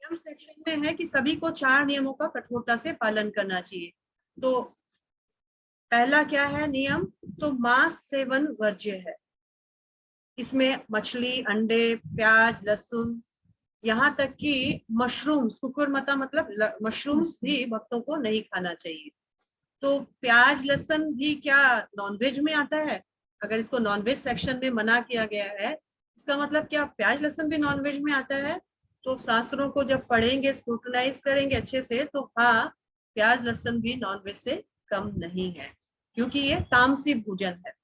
नियम सेक्शन में है कि सभी को 4 नियमों का कठोरता से पालन करना चाहिए। तो पहला क्या है नियम, तो मांस सेवन वर्ज्य है। इसमें मछली, अंडे, प्याज, लहसुन, यहाँ तक कि मशरूम्स, कुकुरमता मतलब मशरूम्स भी भक्तों को नहीं खाना चाहिए। तो प्याज लहसुन भी क्या नॉनवेज में आता है? अगर इसको नॉनवेज सेक्शन में मना किया गया है, इसका मतलब क्या प्याज लहसुन भी नॉनवेज में आता है? तो शास्त्रों को जब पढ़ेंगे, स्क्रूटनाइज करेंगे अच्छे से, तो हाँ, प्याज लहसुन भी नॉनवेज से कम नहीं है, क्योंकि ये तामसी भोजन है।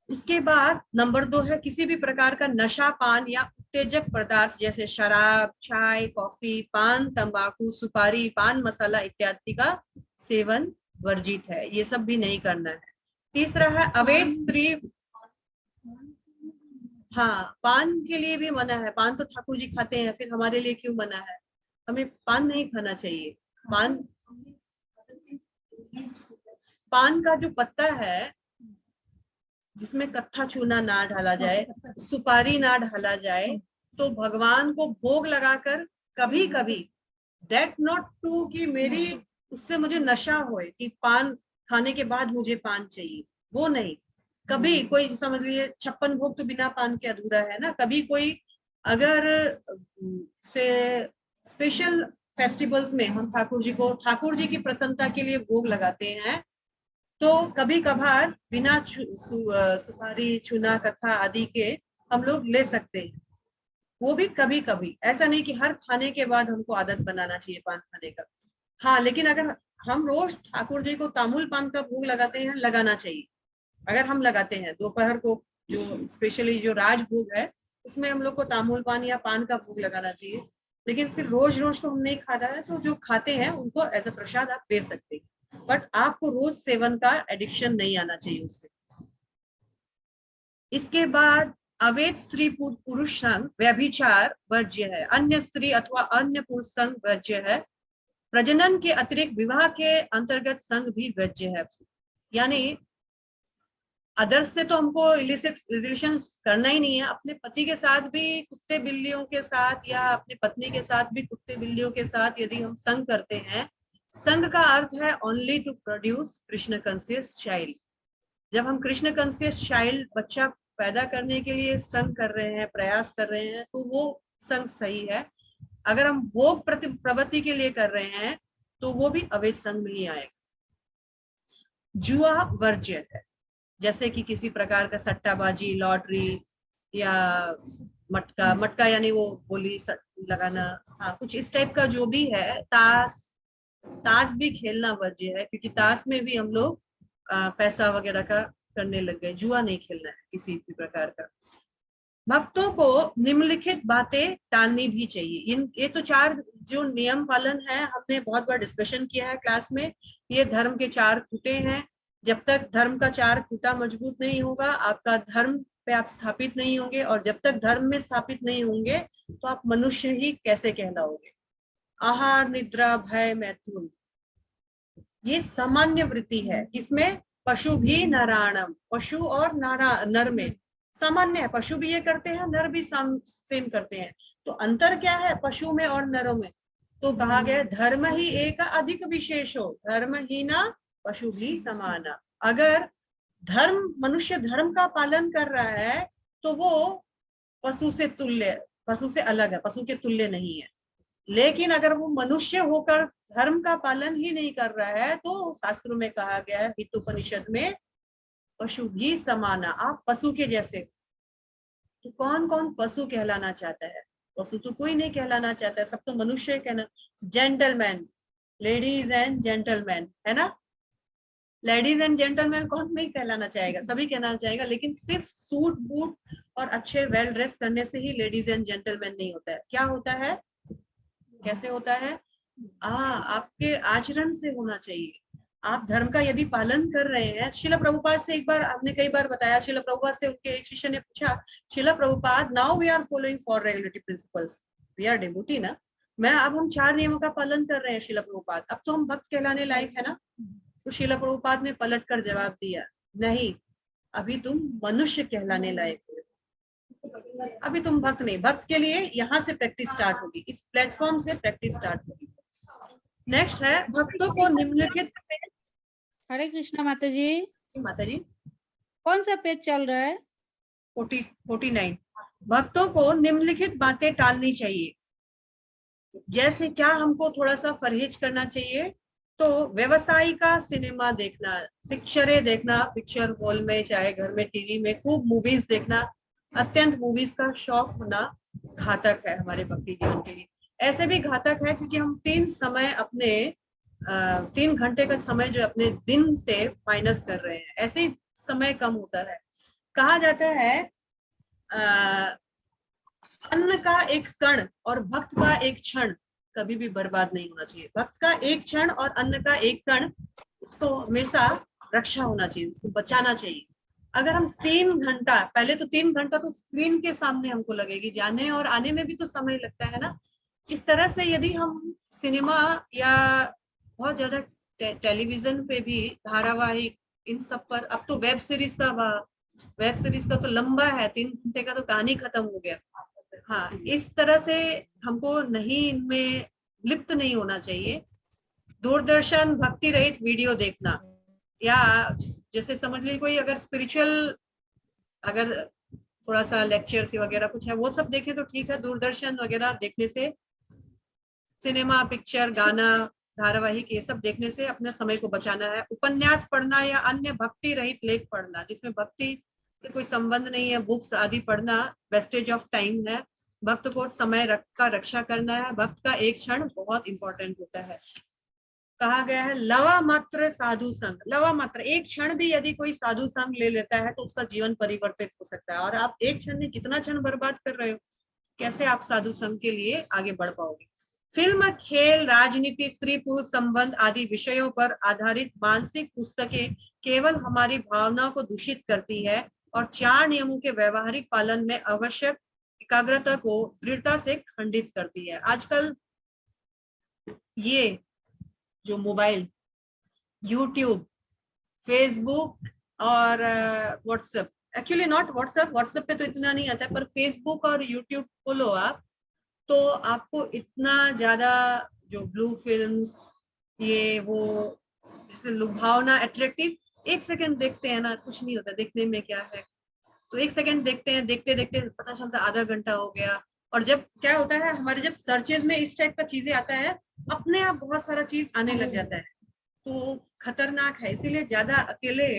उसके बाद नंबर 2 है किसी भी प्रकार का नशा, पान या उत्तेजक पदार्थ जैसे शराब, चाय, कॉफी, पान, तंबाकू, सुपारी, पान मसाला इत्यादि का सेवन वर्जित है। ये सब भी नहीं करना है। तीसरा है अवैध स्त्री। हाँ, पान के लिए भी मना है। पान तो ठाकुर जी खाते हैं, फिर हमारे लिए क्यों मना है? हमें पान नहीं खाना चाहिए। पान पान का जो पत्ता है, जिसमें कत्था चूना ना डाला जाए, सुपारी ना डाला जाए, तो भगवान को भोग लगाकर कभी कभी, दैट नॉट टू कि मेरी उससे मुझे नशा होए कि पान खाने के बाद मुझे पान चाहिए, वो नहीं। कभी कोई समझ लीजिए 56 भोग तो बिना पान के अधूरा है ना। कभी कोई अगर से स्पेशल फेस्टिवल्स में हम ठाकुर जी को, ठाकुर जी की प्रसन्नता के लिए भोग लगाते हैं, तो कभी कभार बिना सुपारी, चूना, कथा आदि के हम लोग ले सकते हैं। वो भी कभी कभी, ऐसा नहीं कि हर खाने के बाद हमको आदत बनाना चाहिए पान खाने का। हाँ, लेकिन अगर हम रोज ठाकुर जी को तामुल पान का भोग लगाते हैं, लगाना चाहिए। अगर हम लगाते हैं दोपहर को, जो स्पेशली जो राज भोग है, उसमें हम लोग को तामुल पान या पान का भोग लगाना चाहिए। लेकिन फिर रोज रोज तो हम नहीं खा रहा है, तो जो खाते हैं उनको एज अ प्रसाद आप दे सकते हैं, बट आपको रोज सेवन का एडिक्शन नहीं आना चाहिए उससे। इसके बाद अवैध स्त्री पुरुष संग व्यभिचार वर्ज्य है। अन्य स्त्री अथवा अन्य पुरुष संग वर्ज्य है। प्रजनन के अतिरिक्त विवाह के अंतर्गत संग भी वर्ज्य है। यानी अदर्स से तो हमको इलिसिट रिलेशन करना ही नहीं है। अपने पति के साथ भी कुत्ते बिल्लियों के साथ, या अपनी पत्नी के साथ भी कुत्ते बिल्लियों के साथ यदि हम संग करते हैं, संग का अर्थ है only to produce Krishna conscious child. जब हम कृष्ण कॉन्शियस चाइल्ड, बच्चा पैदा करने के लिए संग कर रहे हैं, प्रयास कर रहे हैं, तो वो संग सही है। अगर हम भोग प्रवृत्ति के लिए कर रहे हैं, तो वो भी अवैध संग में ही आएगा। जुआ वर्ज्य है, जैसे कि किसी प्रकार का सट्टाबाजी, लॉटरी या मटका, मटका यानी वो बोली लगाना, हाँ, कुछ इस टाइप का जो भी है। ताश, ताश भी खेलना वर्ज्य है, क्योंकि ताश में भी हम लोग पैसा वगैरह का करने लग गए। जुआ नहीं खेलना है किसी भी प्रकार का। भक्तों को निम्नलिखित बातें टालनी भी चाहिए। ये तो 4 जो नियम पालन है, हमने बहुत बार डिस्कशन किया है क्लास में। ये धर्म के 4 खूंटे हैं। जब तक धर्म का 4 खूंटा मजबूत नहीं होगा, आपका धर्म पे आप स्थापित नहीं होंगे, और जब तक धर्म में स्थापित नहीं होंगे, तो आप मनुष्य ही कैसे कहलाओगे। आहार, निद्रा, भय, मैथुन, ये सामान्य वृत्ति है। इसमें पशु भी नारायणम, पशु और नर में सामान्य है। पशु भी ये करते हैं, नर भी सेम करते हैं। तो अंतर क्या है पशु में और नरों में? तो कहा गया धर्म ही एक अधिक विशेष हो, धर्म ही ना पशु भी समाना। अगर धर्म, मनुष्य धर्म का पालन कर रहा है, तो वो पशु से तुल्य, पशु से अलग है, पशु के तुल्य नहीं है। लेकिन अगर वो मनुष्य होकर धर्म का पालन ही नहीं कर रहा है, तो शास्त्रों में कहा गया है, हितोपनिषद में, पशु भी समाना, आप पशु के जैसे। तो कौन कौन पशु कहलाना चाहता है? पशु तो कोई नहीं कहलाना चाहता है, सब तो मनुष्य कहना। जेंटलमैन, लेडीज एंड जेंटलमैन, है ना। लेडीज एंड जेंटलमैन कौन नहीं कहलाना चाहेगा? सभी कहना चाहेगा। लेकिन सिर्फ सूट बूट और अच्छे वेल ड्रेस करने से ही लेडीज एंड जेंटलमैन नहीं होता है। क्या होता है, कैसे होता है? आपके आचरण से होना चाहिए। आप धर्म का यदि पालन कर रहे हैं, शिला प्रभुपाद से एक बार हमने कई बार बताया, शिला प्रभुपाद से उनके एक शिष्य ने पूछा, Srila Prabhupada, now we are following four regulatory principles, we are devotee ना, मैं अब हम 4 नियमों का पालन कर रहे हैं शिला प्रभुपाद, अब तो हम भक्त कहलाने लायक है ना। तो शिला प्रभुपाद ने पलट कर जवाब दिया, नहीं, अभी तुम मनुष्य कहलाने लायक हो। अभी तुम भक्त नहीं, भक्त के लिए यहाँ से प्रैक्टिस स्टार्ट होगी, इस प्लेटफॉर्म से प्रैक्टिस स्टार्ट होगी। नेक्स्ट है भक्तों को निम्नलिखित। हरे कृष्णा माता जी। माता जी कौन सा पेज चल रहा है? 49। भक्तों को निम्नलिखित बातें टालनी चाहिए। जैसे क्या हमको थोड़ा सा परहेज करना चाहिए, तो व्यवसायी का सिनेमा देखना, पिक्चरें देखना, पिक्चर हॉल में चाहे घर में टीवी में खूब मूवीज देखना, अत्यंत मूवीज का शौक होना घातक है हमारे भक्ति जीवन के लिए। ऐसे भी घातक है क्योंकि हम 3 घंटे का समय जो अपने दिन से माइनस कर रहे हैं, ऐसे ही समय कम होता है। कहा जाता है अन्न का एक कण और भक्त का एक क्षण कभी भी बर्बाद नहीं होना चाहिए। भक्त का एक क्षण और अन्न का एक कण, उसको हमेशा रक्षा होना चाहिए, उसको बचाना चाहिए। अगर हम 3 घंटा, पहले तो 3 घंटा तो स्क्रीन के सामने हमको लगेगी, जाने और आने में भी तो समय लगता है ना। इस तरह से यदि हम सिनेमा या बहुत ज्यादा टेलीविजन पे भी धारावाहिक, इन सब पर, अब तो वेब सीरीज का तो लंबा है, 3 घंटे का तो कहानी खत्म हो गया। हाँ, इस तरह से हमको नहीं, इनमें लिप्त नहीं होना चाहिए। दूरदर्शन भक्ति रहित वीडियो देखना, या जैसे समझ लीजिए कोई अगर स्पिरिचुअल, अगर थोड़ा सा लेक्चर्स वगैरह कुछ है वो सब देखें तो ठीक है। दूरदर्शन वगैरह देखने से, सिनेमा, पिक्चर, गाना, धारावाहिक, ये सब देखने से अपने समय को बचाना है। उपन्यास पढ़ना या अन्य भक्ति रहित लेख पढ़ना जिसमें भक्ति से कोई संबंध नहीं है, बुक्स आदि पढ़ना वेस्टेज ऑफ टाइम है। भक्त को समय का रक्षा करना है। भक्त का एक क्षण बहुत इंपॉर्टेंट होता है। कहा गया है लवा मात्र साधु संग, लवा मात्र एक क्षण भी यदि कोई साधु संग ले लेता है तो उसका जीवन परिवर्तित हो सकता है। और आप एक क्षण में कितना क्षण बर्बाद कर रहे हो, कैसे आप साधु संग के लिए आगे बढ़ पाओगे। फिल्म, खेल, राजनीति, स्त्री पुरुष संबंध आदि विषयों पर आधारित मानसिक पुस्तकें केवल हमारी भावनाओं को दूषित करती है और 4 नियमों के व्यवहारिक पालन में आवश्यक एकाग्रता को दृढ़ता से खंडित करती है। आजकल ये जो मोबाइल, यूट्यूब, फेसबुक और WhatsApp, actually not WhatsApp, WhatsApp पे तो इतना नहीं आता है, पर फेसबुक और यूट्यूब खोलो आप, तो आपको इतना ज्यादा जो ब्लू फिल्म्स, ये वो, जैसे लुभावना, अट्रैक्टिव, 1 सेकंड देखते हैं ना, कुछ नहीं होता देखने में, क्या है। तो 1 सेकंड देखते हैं, देखते देखते पता चलता आधा घंटा हो गया। और जब क्या होता है, हमारे जब सर्चेज में इस टाइप का चीजें आता है, अपने आप बहुत सारा चीज आने लग जाता है, तो खतरनाक है। इसीलिए ज्यादा अकेले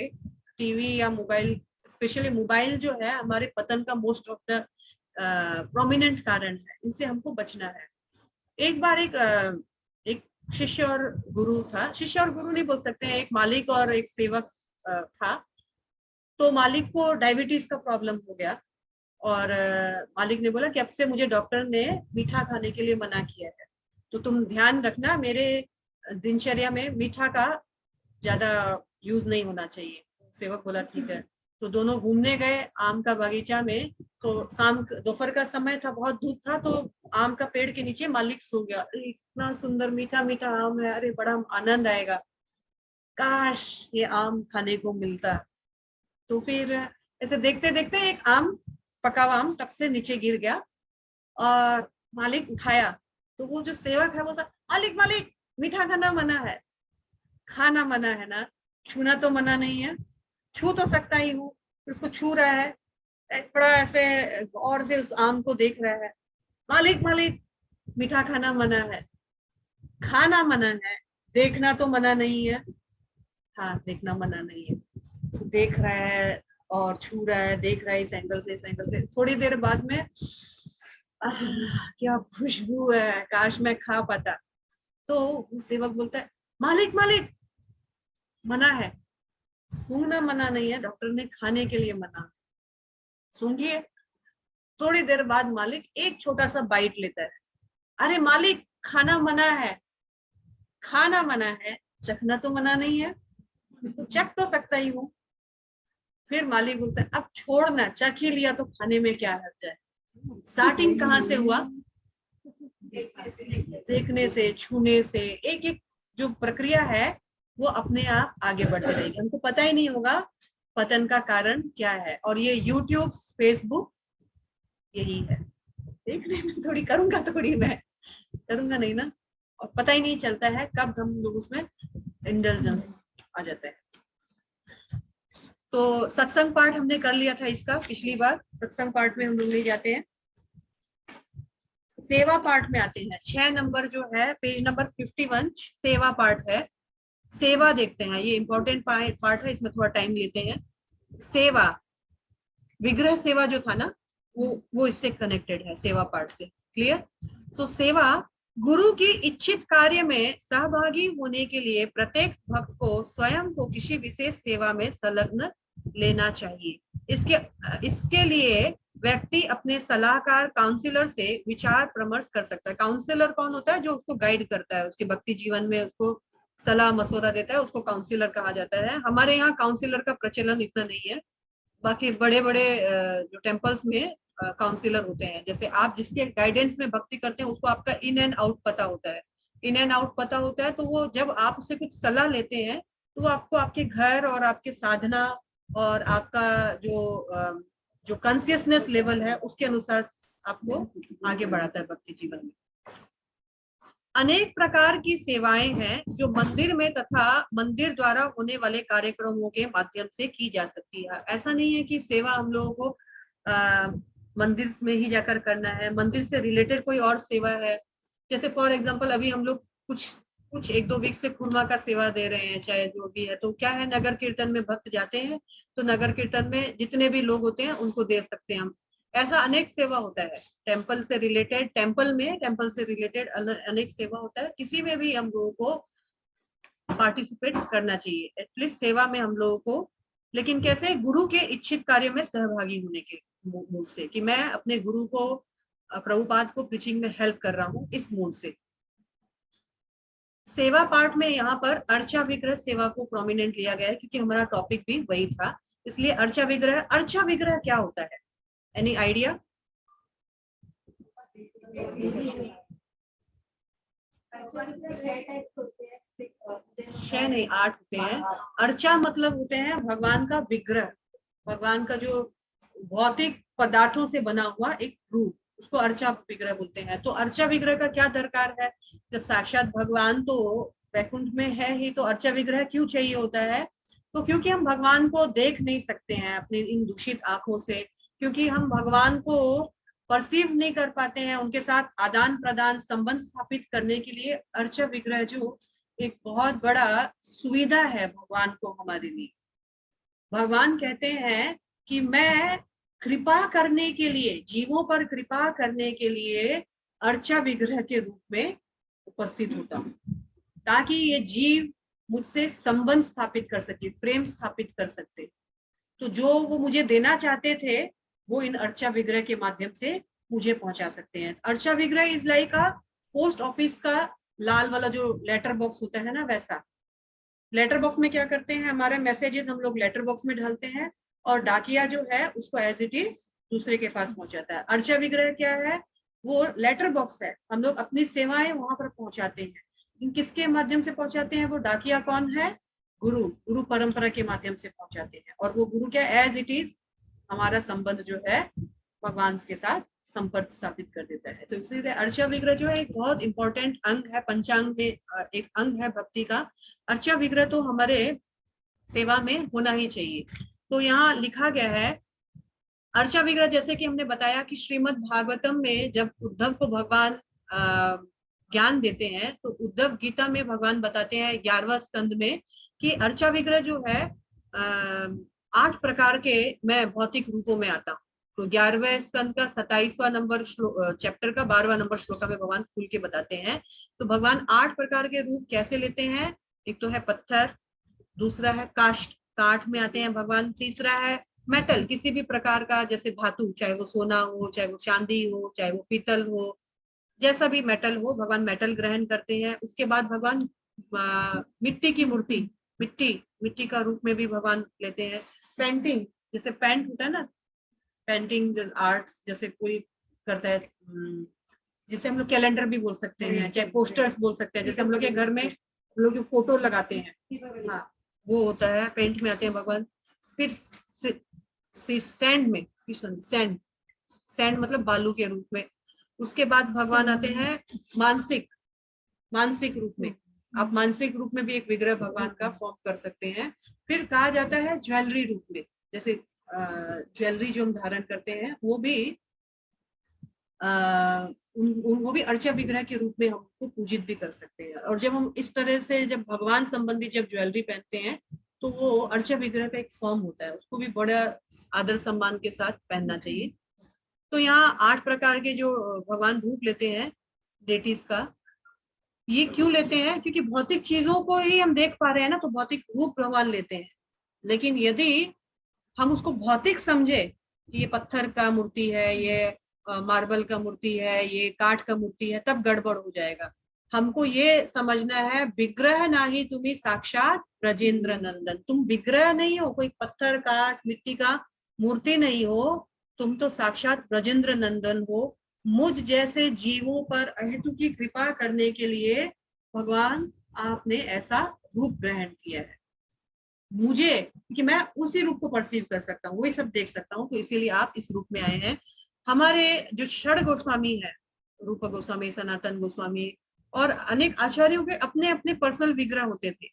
टीवी या मोबाइल, स्पेशली मोबाइल जो है हमारे पतन का मोस्ट ऑफ द प्रोमिनेंट कारण है, इनसे हमको बचना है। एक बार एक शिष्य और गुरु था, शिष्य और गुरु नहीं बोल सकते हैं, एक मालिक और एक सेवक था। तो मालिक को डायबिटीज का प्रॉब्लम हो गया और मालिक ने बोला कि अब से मुझे डॉक्टर ने मीठा खाने के लिए मना किया है, तो तुम ध्यान रखना, मेरे दिनचर्या में मीठा का ज्यादा यूज नहीं होना चाहिए। सेवक बोला ठीक है। तो दोनों घूमने गए आम का बागीचा में। तो शाम, दोपहर का समय था, बहुत धूप था, तो आम का पेड़ के नीचे मालिक सो गया। इतना सुंदर मीठा मीठा आम है, अरे बड़ा आनंद आएगा, काश ये आम खाने को मिलता। तो फिर ऐसे देखते देखते एक आम, पका हुआ आम टक से नीचे गिर गया और मालिक उठाया। तो वो जो सेवक है बोलता, मालिक मालिक, मीठा खाना मना है। खाना मना है ना, छूना तो मना नहीं है, छू तो सकता ही हूँ। उसको छू रहा है, बड़ा ऐसे गौर से उस आम को देख रहा है। मालिक मालिक, मीठा खाना मना है, खाना मना है, देखना तो मना नहीं है। हाँ, देखना मना नहीं है। तो देख रहा है और छू रहा है, देख रहा है इस एंगल से, इस एंगल से। थोड़ी देर बाद में क्या खुशबू है, काश मैं खा पाता। तो सेवक बोलता है, मालिक मालिक, मना है, सूंघना मना नहीं है, डॉक्टर ने खाने के लिए मना, सूंघिए। थोड़ी देर बाद मालिक एक छोटा सा बाइट लेता है। अरे मालिक, खाना मना है, खाना मना है, चखना तो मना नहीं है, तो चख तो सकता ही हूँ। फिर मालिक बोलता है, अब छोड़ना, चख ही लिया तो खाने में क्या हर्ज है। स्टार्टिंग कहाँ से हुआ, देखने से, छूने से, एक एक जो प्रक्रिया है वो अपने आप आगे बढ़ती रहेगी, हमको पता ही नहीं होगा पतन का कारण क्या है। और ये यूट्यूब, फेसबुक यही है। देखने में थोड़ी करूंगा, थोड़ी मैं करूंगा नहीं ना, और पता ही नहीं चलता है कब हम लोग उसमें इंडल्जेंस आ जाता है। तो सत्संग पाठ हमने कर लिया था इसका पिछली बार, सत्संग पाठ में हम लोग नहीं जाते हैं, सेवा पाठ में आते हैं। 6 नंबर जो है, पेज नंबर 51, सेवा पाठ है। सेवा देखते हैं, ये इंपॉर्टेंट पार्ट है, इसमें थोड़ा टाइम लेते हैं। सेवा, विग्रह सेवा जो था ना, वो इससे कनेक्टेड है, सेवा पाठ से। क्लियर? सो सेवा, गुरु की इच्छित कार्य में सहभागी होने के लिए प्रत्येक भक्त को स्वयं को किसी विशेष सेवा में संलग्न लेना चाहिए। इसके लिए व्यक्ति अपने सलाहकार काउंसलर से विचार परामर्श कर सकता है। काउंसलर कौन होता है? जो उसको गाइड करता है, उसके भक्ति जीवन में उसको सलाह मशवरा देता है, उसको काउंसलर कहा जाता है। हमारे यहाँ काउंसलर का प्रचलन इतना नहीं है, बाकी बड़े बड़े जो टेम्पल्स में काउंसलर होते हैं। जैसे आप जिसके गाइडेंस में भक्ति करते हैं, उसको आपका इन एंड आउट पता होता है, इन एंड आउट पता होता है। तो वो जब आप उससे कुछ सलाह लेते हैं, तो वो आपको आपके घर और आपके साधना और आपका जो कॉन्शियसनेस लेवल है, उसके अनुसार आपको आगे बढ़ाता है भक्ति जीवन में। अनेक प्रकार की सेवाएं हैं जो मंदिर में तथा मंदिर द्वारा होने वाले कार्यक्रमों के माध्यम से की जा सकती है। ऐसा नहीं है कि सेवा हम लोगों को मंदिर में ही जाकर करना है, मंदिर से रिलेटेड कोई और सेवा है। जैसे फॉर एग्जांपल अभी हम लोग कुछ 1-2 वीक से खुरमा का सेवा दे रहे हैं, चाहे जो भी है। तो क्या है, नगर कीर्तन में भक्त जाते हैं, तो नगर कीर्तन में जितने भी लोग होते हैं उनको दे सकते हैं हम। ऐसा अनेक सेवा होता है, टेम्पल से रिलेटेड, टेम्पल से रिलेटेड अनेक सेवा होता है। किसी में भी हम लोगों को पार्टिसिपेट करना चाहिए, एटलीस्ट सेवा में हम लोगों को। लेकिन कैसे? गुरु के इच्छित कार्य में सहभागी होने के मूड से, कि मैं अपने गुरु को, प्रभुपाद को प्रीचिंग में हेल्प कर रहा हूँ, इस मूड से। सेवा पार्ट में यहाँ पर अर्चा विग्रह सेवा को प्रोमिनेंट लिया गया है, क्योंकि हमारा टॉपिक भी वही था, इसलिए अर्चा विग्रह क्या होता है? Any idea? 6 नहीं 8 होते हैं। अर्चा मतलब होते हैं भगवान का विग्रह, भगवान का जो भौतिक पदार्थों से बना हुआ एक रूप, उसको अर्चा विग्रह बोलते हैं। तो अर्चा विग्रह का क्या दरकार है? जब साक्षात भगवान तो वैकुंठ में है ही, तो अर्चा विग्रह क्यों चाहिए होता है? तो क्योंकि हम भगवान को देख नहीं सकते हैं अपनी इन दूषित आंखों से, क्योंकि हम भगवान को परसीव नहीं कर पाते हैं। उनके साथ आदान प्रदान संबंध स्थापित करने के लिए अर्चा विग्रह जो एक बहुत बड़ा सुविधा है भगवान को हमारे लिए। भगवान कहते हैं कि मैं कृपा करने के लिए, जीवों पर कृपा करने के लिए अर्चा विग्रह के रूप में उपस्थित होता हूँ, ताकि ये जीव मुझसे संबंध स्थापित कर सके, प्रेम स्थापित कर सकते। तो जो वो मुझे देना चाहते थे, वो इन अर्चा विग्रह के माध्यम से मुझे पहुंचा सकते हैं। अर्चा विग्रह is like a post office का लाल वाला जो लेटर बॉक्स होता है ना, वैसा। लेटर बॉक्स में क्या करते हैं, हमारे मैसेजेस हम लोग लेटर बॉक्स में डालते हैं, और डाकिया जो है उसको एज इट इज दूसरे के पास पहुंचाता है। अर्चा विग्रह क्या है? वो लेटर बॉक्स है, हम लोग अपनी सेवाएं वहां पर पहुंचाते हैं। किसके माध्यम से पहुंचाते हैं? वो डाकिया कौन है? गुरु परंपरा के माध्यम से पहुंचाते हैं। और वो गुरु क्या, एज इट इज हमारा संबंध जो है भगवान के साथ संपर्क स्थापित कर देता है। तो इसीलिए अर्चा विग्रह जो है एक बहुत इंपॉर्टेंट अंग है, पंचांग में एक अंग है भक्ति का। अर्चा विग्रह तो हमारे सेवा में होना ही चाहिए। तो यहाँ लिखा गया है अर्चा विग्रह, जैसे कि हमने बताया कि श्रीमद् भागवतम में जब उद्धव को भगवान ज्ञान देते हैं, तो उद्धव गीता में भगवान बताते हैं 11वां स्कंद में कि अर्चा विग्रह जो है 8 प्रकार के मैं भौतिक रूपों में आता हूँ। तो 11वें स्कंद का 27वां नंबर चैप्टर का 12वां नंबर श्लोका में भगवान खुल के बताते हैं। तो भगवान 8 प्रकार के रूप कैसे लेते हैं? एक तो है पत्थर, दूसरा है काष्ठ, काठ में आते हैं भगवान, तीसरा है मेटल, किसी भी प्रकार का, जैसे धातु, चाहे वो सोना हो, चाहे वो चांदी हो, चाहे वो पीतल हो, जैसा भी मेटल हो, भगवान मेटल ग्रहण करते हैं। उसके बाद भगवान मिट्टी की मूर्ति, मिट्टी का रूप में भी भगवान लेते हैं। पेंटिंग, जैसे पेंट होता है ना, पेंटिंग आर्ट जैसे कोई करता है, जिसे हम लोग कैलेंडर भी बोल सकते हैं, चाहे पोस्टर्स बोल सकते हैं। जैसे हम लोग के घर में लोग जो फोटो लगाते हैं, हाँ, वो होता है, पेंट में आते हैं भगवान। फिर सैंड में, सैंड मतलब बालू के रूप में। उसके बाद भगवान आते हैं मानसिक रूप में। आप मानसिक रूप में भी एक विग्रह भगवान का फॉर्म कर सकते हैं। फिर कहा जाता है ज्वेलरी रूप में, जैसे ज्वेलरी जो हम धारण करते हैं वो भी वो भी अर्चा विग्रह के रूप में हमको पूजित भी कर सकते हैं। और जब हम इस तरह से जब भगवान संबंधी जब ज्वेलरी पहनते हैं तो वो अर्चा विग्रह का एक फॉर्म होता है, उसको भी बड़ा आदर सम्मान के साथ पहनना चाहिए। तो यहाँ 8 प्रकार के जो भगवान रूप लेते हैं डेटीज का, ये क्यों लेते हैं? क्योंकि भौतिक चीजों को ही हम देख पा रहे हैं ना, तो भौतिक रूप भगवान लेते हैं। लेकिन यदि हम उसको भौतिक समझे कि ये पत्थर का मूर्ति है, ये मार्बल का मूर्ति है, ये काठ का मूर्ति है, तब गड़बड़ हो जाएगा। हमको ये समझना है विग्रह नाही तुम्ही साक्षात ब्रजेंद्र नंदन। तुम विग्रह नहीं हो, कोई पत्थर काठ मिट्टी का मूर्ति नहीं हो, तुम तो साक्षात ब्रजेंद्र नंदन हो। मुझ जैसे जीवों पर अहेतु की कृपा करने के लिए भगवान आपने ऐसा रूप ग्रहण किया है मुझे, क्योंकि मैं उसी रूप को परसीव कर सकता हूँ, वही सब देख सकता हूँ, तो इसीलिए आप इस रूप में आए हैं। हमारे जो षड गोस्वामी है, रूप गोस्वामी, सनातन गोस्वामी और अनेक आचार्यों के अपने अपने पर्सनल विग्रह होते थे,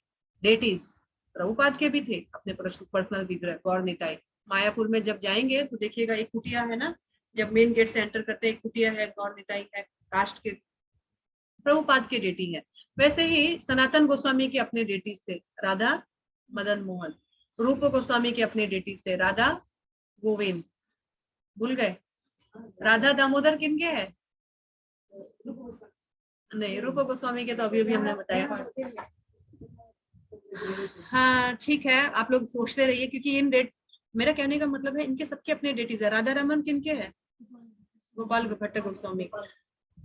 डेटीज। प्रभुपाद के भी थे अपने पर्सनल विग्रह। गौर निताई मायापुर में जब जाएंगे तो देखिएगा एक कुटिया है ना, जब मेन गेट से एंटर करते एक कुटिया है, गौर निताई है, कास्ट के प्रभुपाद के डेटी है। वैसे ही सनातन गोस्वामी के अपने डेटीज थे, राधा मदन मोहन। रूप गोस्वामी के अपने डेटीज थे, राधा गोविंद। भूल गए? राधा दामोदर किनके है? नहीं, रूप गोस्वामी के तो अभी अभी हमने बताया। हाँ ठीक है, आप लोग सोचते रहिए, क्योंकि इन डेट, मेरा कहने का मतलब है इनके सबके अपने डेटीज है। राधा रमन किनके है? गोपाल भट्ट गोस्वामी।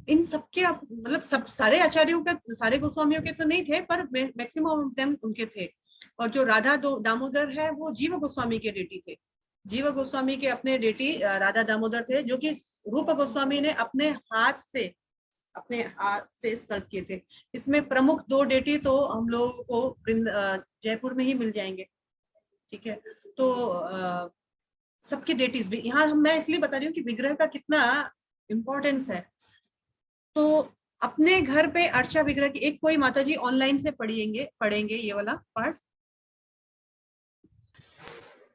इन सबके मतलब सब सारे आचार्यों का, सारे गोस्वामियों के तो नहीं थे, पर मैक्सिमम ऑफ देम उनके थे। और जो राधा दामोदर है वो जीव गोस्वामी के डेटी थे। जीव गोस्वामी के अपने डेटी राधा दामोदर थे, जो कि रूप गोस्वामी ने अपने हाथ से स्कल्प किए थे। इसमें प्रमुख 2 डेटी तो हम लोगों को जयपुर में ही मिल जाएंगे। ठीक है, तो सबके डेटीज भी यहाँ मैं इसलिए बता रही हूँ कि विग्रह का कितना इम्पोर्टेंस है। तो अपने घर पे अर्चा विग्रह की एक कोई माताजी ऑनलाइन से पढ़ेंगे ये वाला पार्ट।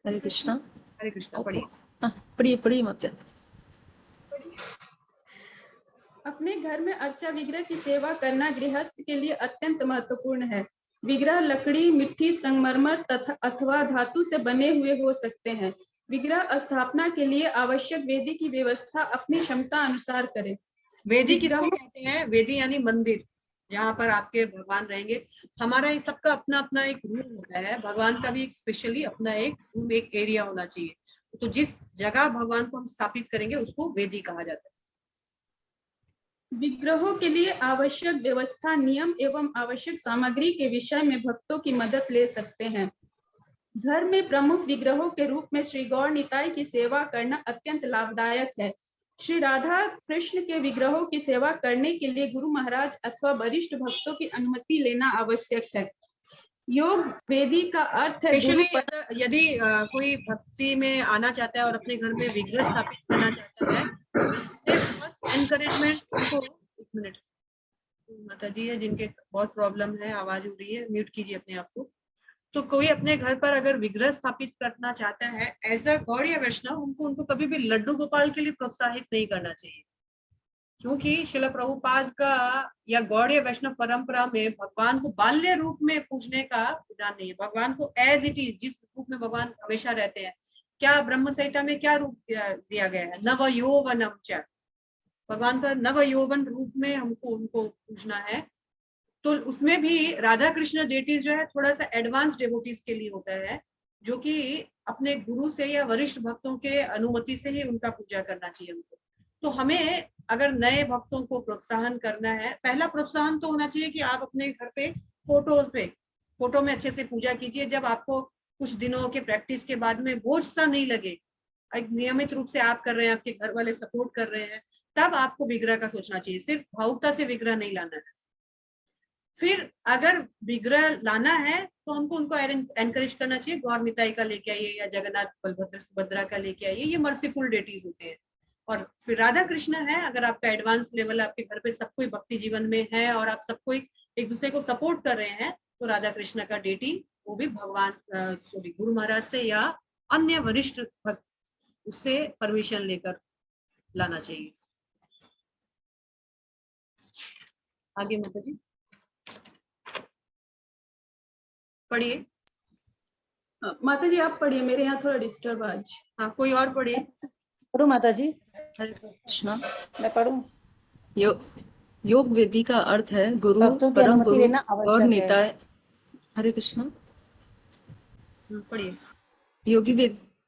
हरे कृष्णा। हरे कृष्णा, पढ़िए। पढ़िए मत। अपने घर में अर्चा विग्रह की सेवा करना गृहस्थ के लिए अत्यंत महत्वपूर्ण है। विग्रह लकड़ी, मिट्टी, संगमरमर तथा अथवा धातु से बने हुए हो सकते हैं। विग्रह स्थापना के लिए आवश्यक वेदी की व्यवस्था अपनी क्षमता अनुसार करें। वेदी किसको कहते हैं? वेदी यानी मंदिर, जहाँ पर आपके भगवान रहेंगे। हमारा ये सबका अपना अपना एक रूम होता है, भगवान का भी एक स्पेशली अपना एक रूम, एक एरिया होना चाहिए। तो जिस जगह भगवान को हम स्थापित करेंगे उसको वेदी कहा जाता है। विग्रहों के लिए आवश्यक व्यवस्था, नियम एवं आवश्यक सामग्री के विषय में भक्तों की मदद ले सकते हैं। घर में प्रमुख विग्रहों के रूप में श्री गौर निताई की सेवा करना अत्यंत लाभदायक है। श्री राधा कृष्ण के विग्रहों की सेवा करने के लिए गुरु महाराज अथवा वरिष्ठ भक्तों की अनुमति लेना आवश्यक है। योग वेदी का अर्थ है यदि कोई भक्ति में आना चाहता है और अपने घर में विग्रह स्थापित करना चाहता है, एनकरेजमेंट उनको। एक मिनट, माता जी है जिनके बहुत प्रॉब्लम है, आवाज हो रही है, म्यूट कीजिए अपने आप को। तो कोई अपने घर पर अगर विग्रह स्थापित करना चाहता है एज अ गॉड या वैष्णव, उनको कभी भी लड्डू गोपाल के लिए प्रोत्साहित नहीं करना चाहिए, क्योंकि शिला प्रभुपाद का या गौड़ या वैष्णव परंपरा में भगवान को बाल्य रूप में पूजने का विधान नहीं है। भगवान को एज इट इज, जिस रूप में भगवान हमेशा रहते हैं। क्या ब्रह्म संहिता में क्या रूप दिया गया है? नव यौवनम च, भगवान का नव यौवन रूप में हमको उनको पूजना है। तो उसमें भी राधा कृष्ण डेटीज जो है थोड़ा सा एडवांस डेवोटीज के लिए होता है, जो कि अपने गुरु से या वरिष्ठ भक्तों के अनुमति से ही उनका पूजा करना चाहिए उनको। तो हमें अगर नए भक्तों को प्रोत्साहन करना है, पहला प्रोत्साहन तो होना चाहिए कि आप अपने घर पे फोटो में अच्छे से पूजा कीजिए। जब आपको कुछ दिनों के प्रैक्टिस के बाद में बोझ सा नहीं लगे, एक नियमित रूप से आप कर रहे हैं, आपके घर वाले सपोर्ट कर रहे हैं, तब आपको विग्रह का सोचना चाहिए। सिर्फ भावुकता से विग्रह नहीं लाना है। फिर अगर विग्रह लाना है तो हमको उनको एनकरेज करना चाहिए, गौर निताई का लेके आइए या जगन्नाथ बलभद्र सुभद्रा का लेके आइए, ये मर्सीफुल डेटीज होते हैं। और फिर राधा कृष्ण है, अगर आपका एडवांस लेवल आपके घर पे सब कोई भक्ति जीवन में है और आप सब कोई एक दूसरे को सपोर्ट कर रहे हैं, तो राधा कृष्ण का डेटी वो भी भगवान गुरु महाराज से या अन्य वरिष्ठ भक्त उससे परमिशन लेकर लाना चाहिए। आगे माता जी पढ़िए। माता जी आप पढ़िए, मेरे यहाँ थोड़ा डिस्टर्ब आज। हाँ, कोई और पढ़िए। पढ़ूं माता जी? हरे कृष्णा। मैं पढ़ूं? योग वेदी का अर्थ है गुरु, भक्तों की परम अनुमति गुरु लेना और आवश्यक है। निताय। हरे कृष्णा। पढ़िए।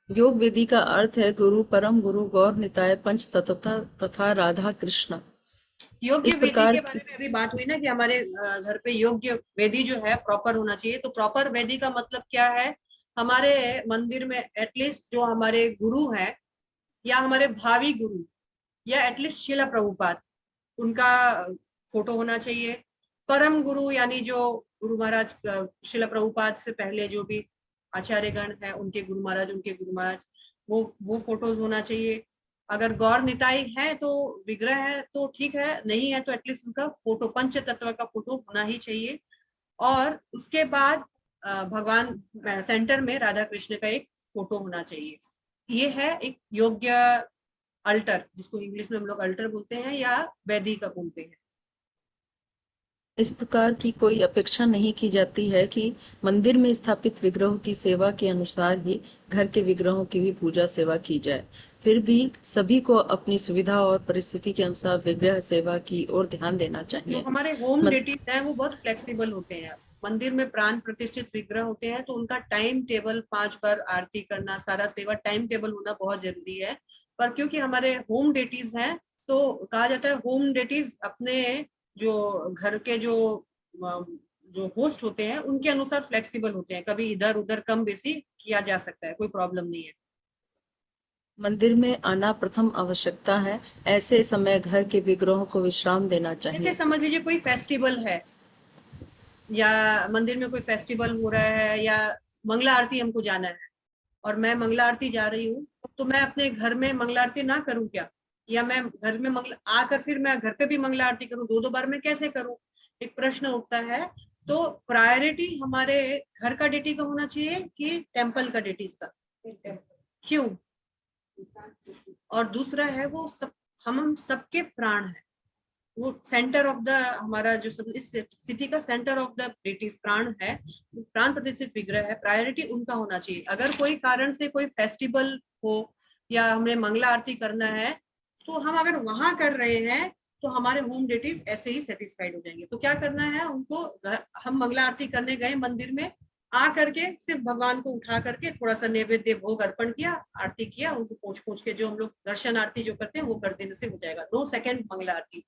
योग वेदी का अर्थ है गुरु, परम गुरु, गौर निताय, पंच तत्व तथा राधा कृष्ण। योग्य इस वेदी प्रकार के बारे में अभी बात हुई ना कि हमारे घर पे योग्य वेदी जो है प्रॉपर होना चाहिए। तो प्रॉपर वेदी का मतलब क्या है? हमारे मंदिर में एटलीस्ट जो हमारे गुरु हैं या हमारे भावी गुरु या एटलीस्ट शिला प्रभुपाद, उनका फोटो होना चाहिए। परम गुरु यानी जो गुरु महाराज शिला प्रभुपाद से पहले जो भी आचार्यगण है, उनके गुरु महाराज वो फोटोज होना चाहिए। अगर गौर निताई है तो विग्रह है तो ठीक है, नहीं है तो एटलीस्ट उनका फोटो, पंच तत्व का फोटो होना ही चाहिए। और उसके बाद भगवान सेंटर में राधा कृष्ण का एक फोटो होना चाहिए। ये है एक योग्य अल्टर, जिसको इंग्लिश में हम लोग अल्टर बोलते हैं या वेदी का बोलते हैं। इस प्रकार की कोई अपेक्षा नहीं की जाती है कि मंदिर में स्थापित विग्रहों की सेवा के अनुसार ही घर के विग्रहों की भी पूजा सेवा की जाए। फिर भी सभी को अपनी सुविधा और परिस्थिति के अनुसार विग्रह सेवा की ओर ध्यान देना चाहिए। जो हमारे होम डेटीज हैं वो बहुत फ्लेक्सिबल होते हैं। मंदिर में प्राण प्रतिष्ठित विग्रह होते हैं तो उनका टाइम टेबल, 5 बार आरती करना, सारा सेवा टाइम टेबल होना बहुत जरूरी है। पर क्योंकि हमारे होम डेटीज हैं तो कहा जाता है होम डेटीज अपने जो घर के जो होस्ट होते हैं उनके अनुसार फ्लेक्सिबल होते हैं। कभी इधर उधर कम बेसी किया जा सकता है, कोई प्रॉब्लम नहीं है। मंदिर में आना प्रथम आवश्यकता है। ऐसे समय घर के विग्रहों को विश्राम देना चाहिए। जैसे समझ लीजिए कोई फेस्टिवल है या मंदिर में कोई फेस्टिवल हो रहा है या मंगला आरती हमको जाना है और मैं मंगला आरती जा रही हूँ, तो मैं अपने घर में मंगला आरती ना करूँ क्या? या मैं घर में आकर फिर मैं घर पे भी मंगला आरती करूँ? दो बार मैं कैसे करूँ? एक प्रश्न उठता है। तो प्रायोरिटी हमारे घर का डेटी का होना चाहिए कि टेम्पल का डेटीज का? क्यों? और दूसरा है वो सब हम सबके प्राण है, वो सेंटर ऑफ द हमारा जो इस सिटी का सेंटर ऑफ द ब्रिटिश प्राण है, प्राण प्रतिष्ठित विग्रह है, प्रायोरिटी उनका होना चाहिए। अगर कोई कारण से कोई फेस्टिवल हो या हमें मंगला आरती करना है तो हम अगर वहां कर रहे हैं तो हमारे होम डेटीज ऐसे ही सेटिस्फाइड हो जाएंगे। तो क्या करना है उनको? हम मंगला आरती करने गए मंदिर में, आ करके सिर्फ भगवान को उठा करके थोड़ा सा नैवेद्य भोग अर्पण किया, आरती किया, उनको पोंछ के जो हम लोग दर्शन आरती जो करते हैं वो कर देने से हो जाएगा। नो सेकंड मंगला आरती।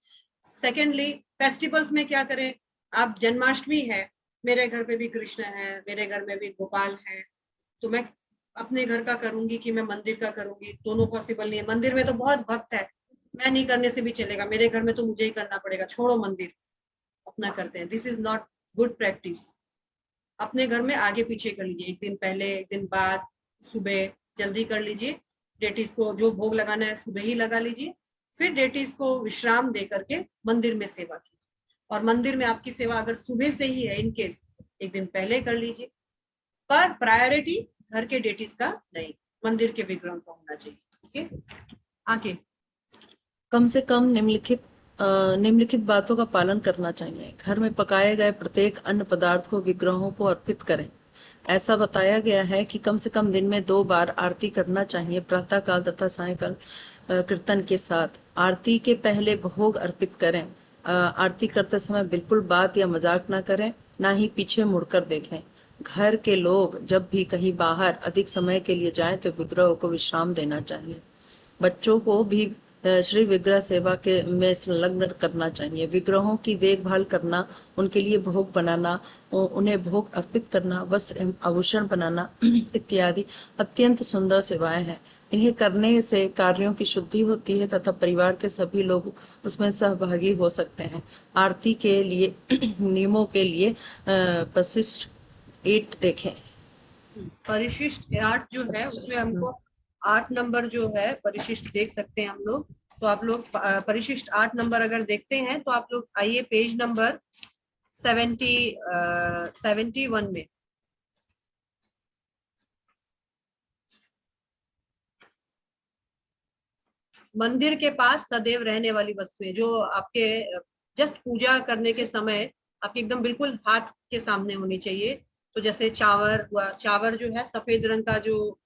सेकेंडली फेस्टिवल्स में क्या करें? आप जन्माष्टमी है, मेरे घर पे भी कृष्ण है, मेरे घर में भी गोपाल है, तो मैं अपने घर का करूंगी कि मैं मंदिर का करूंगी? दोनों पॉसिबल नहीं है। मंदिर में तो बहुत भक्त है, मैं नहीं करने से भी चलेगा, मेरे घर में तो मुझे ही करना पड़ेगा, छोड़ो मंदिर अपना करते हैं। This is not good practice. अपने घर में आगे पीछे कर लीजिए, एक दिन पहले एक दिन बाद, सुबह जल्दी कर लीजिए। डेटीज को जो भोग लगाना है सुबह ही लगा लीजिए, फिर डेटीज को विश्राम दे करके मंदिर में सेवा कीजिए। और मंदिर में आपकी सेवा अगर सुबह से ही है, इन केस एक दिन पहले कर लीजिए, पर प्रायोरिटी घर के डेटीज का नहीं, मंदिर के विग्रह का होना चाहिए। ओके, आगे। कम से कम निम्नलिखित बातों का पालन करना चाहिए। घर में पकाए गए प्रत्येक अन्न पदार्थ को विग्रहों को अर्पित करें। ऐसा बताया गया है कि कम से कम दिन में 2 बार आरती करना चाहिए, प्रातः काल तथा सायंकाल कीर्तन के साथ। आरती के पहले भोग अर्पित करें। आरती करते समय बिल्कुल बात या मजाक न करें, ना ही पीछे मुड़कर देखें। घर के लोग जब भी कहीं बाहर अधिक समय के लिए जाएं तो विग्रहों को विश्राम देना चाहिए। बच्चों को भी श्री विग्रह सेवा में संलग्न करना चाहिए। विग्रहों की देखभाल करना, उनके लिए भोग बनाना, उन्हें भोग अर्पित करना, वस्त्र एवं आभूषण बनाना इत्यादि अत्यंत सुंदर सेवाएं हैं। इन्हें करने से कार्यों की शुद्धि होती है तथा परिवार के सभी लोग उसमें सहभागी हो सकते हैं। आरती के लिए नियमों के लिए परिशिष्ट 8 देखें। परिशिष्ट 8 जो है उसमें हमको 8 नंबर जो है परिशिष्ट देख सकते हैं हम लोग। तो आप लोग परिशिष्ट 8 नंबर अगर देखते हैं तो आप लोग आइए पेज नंबर 71 में। मंदिर के पास सदैव रहने वाली वस्तुएं जो आपके जस्ट पूजा करने के समय आपके एकदम बिल्कुल हाथ के सामने होनी चाहिए। तो जैसे चावर हुआ, चावर जो है सफेद रंग का, जो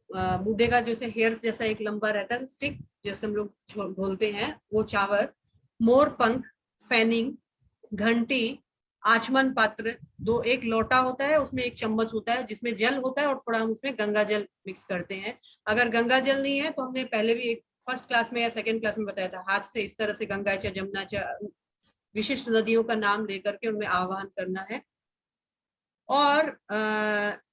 बूढ़े का जैसे हेयर्स जैसा एक लंबा रहता है स्टिक, जैसे हम लोग बोलते हैं वो चावर। मोर पंख, फैनिंग, घंटी, आचमन पात्र, एक लोटा होता है, उसमें एक चम्मच होता है जिसमें जल होता है और थोड़ा हम उसमें गंगा जल मिक्स करते हैं। अगर गंगा जल नहीं है तो हमने पहले भी एक फर्स्ट क्लास में या सेकंड क्लास में बताया था, हाथ से इस तरह से गंगा चाहे जमुना चाहे विशिष्ट नदियों का नाम लेकर के उनमें आह्वान करना है। और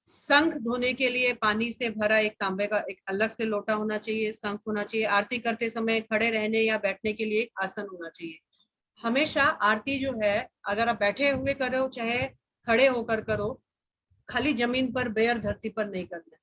शंख धोने के लिए पानी से भरा एक तांबे का एक अलग से लोटा होना चाहिए, शंख होना चाहिए। आरती करते समय खड़े रहने या बैठने के लिए एक आसन होना चाहिए। हमेशा आरती जो है अगर आप बैठे हुए करो चाहे खड़े होकर करो, खाली जमीन पर बेयर धरती पर नहीं करना है,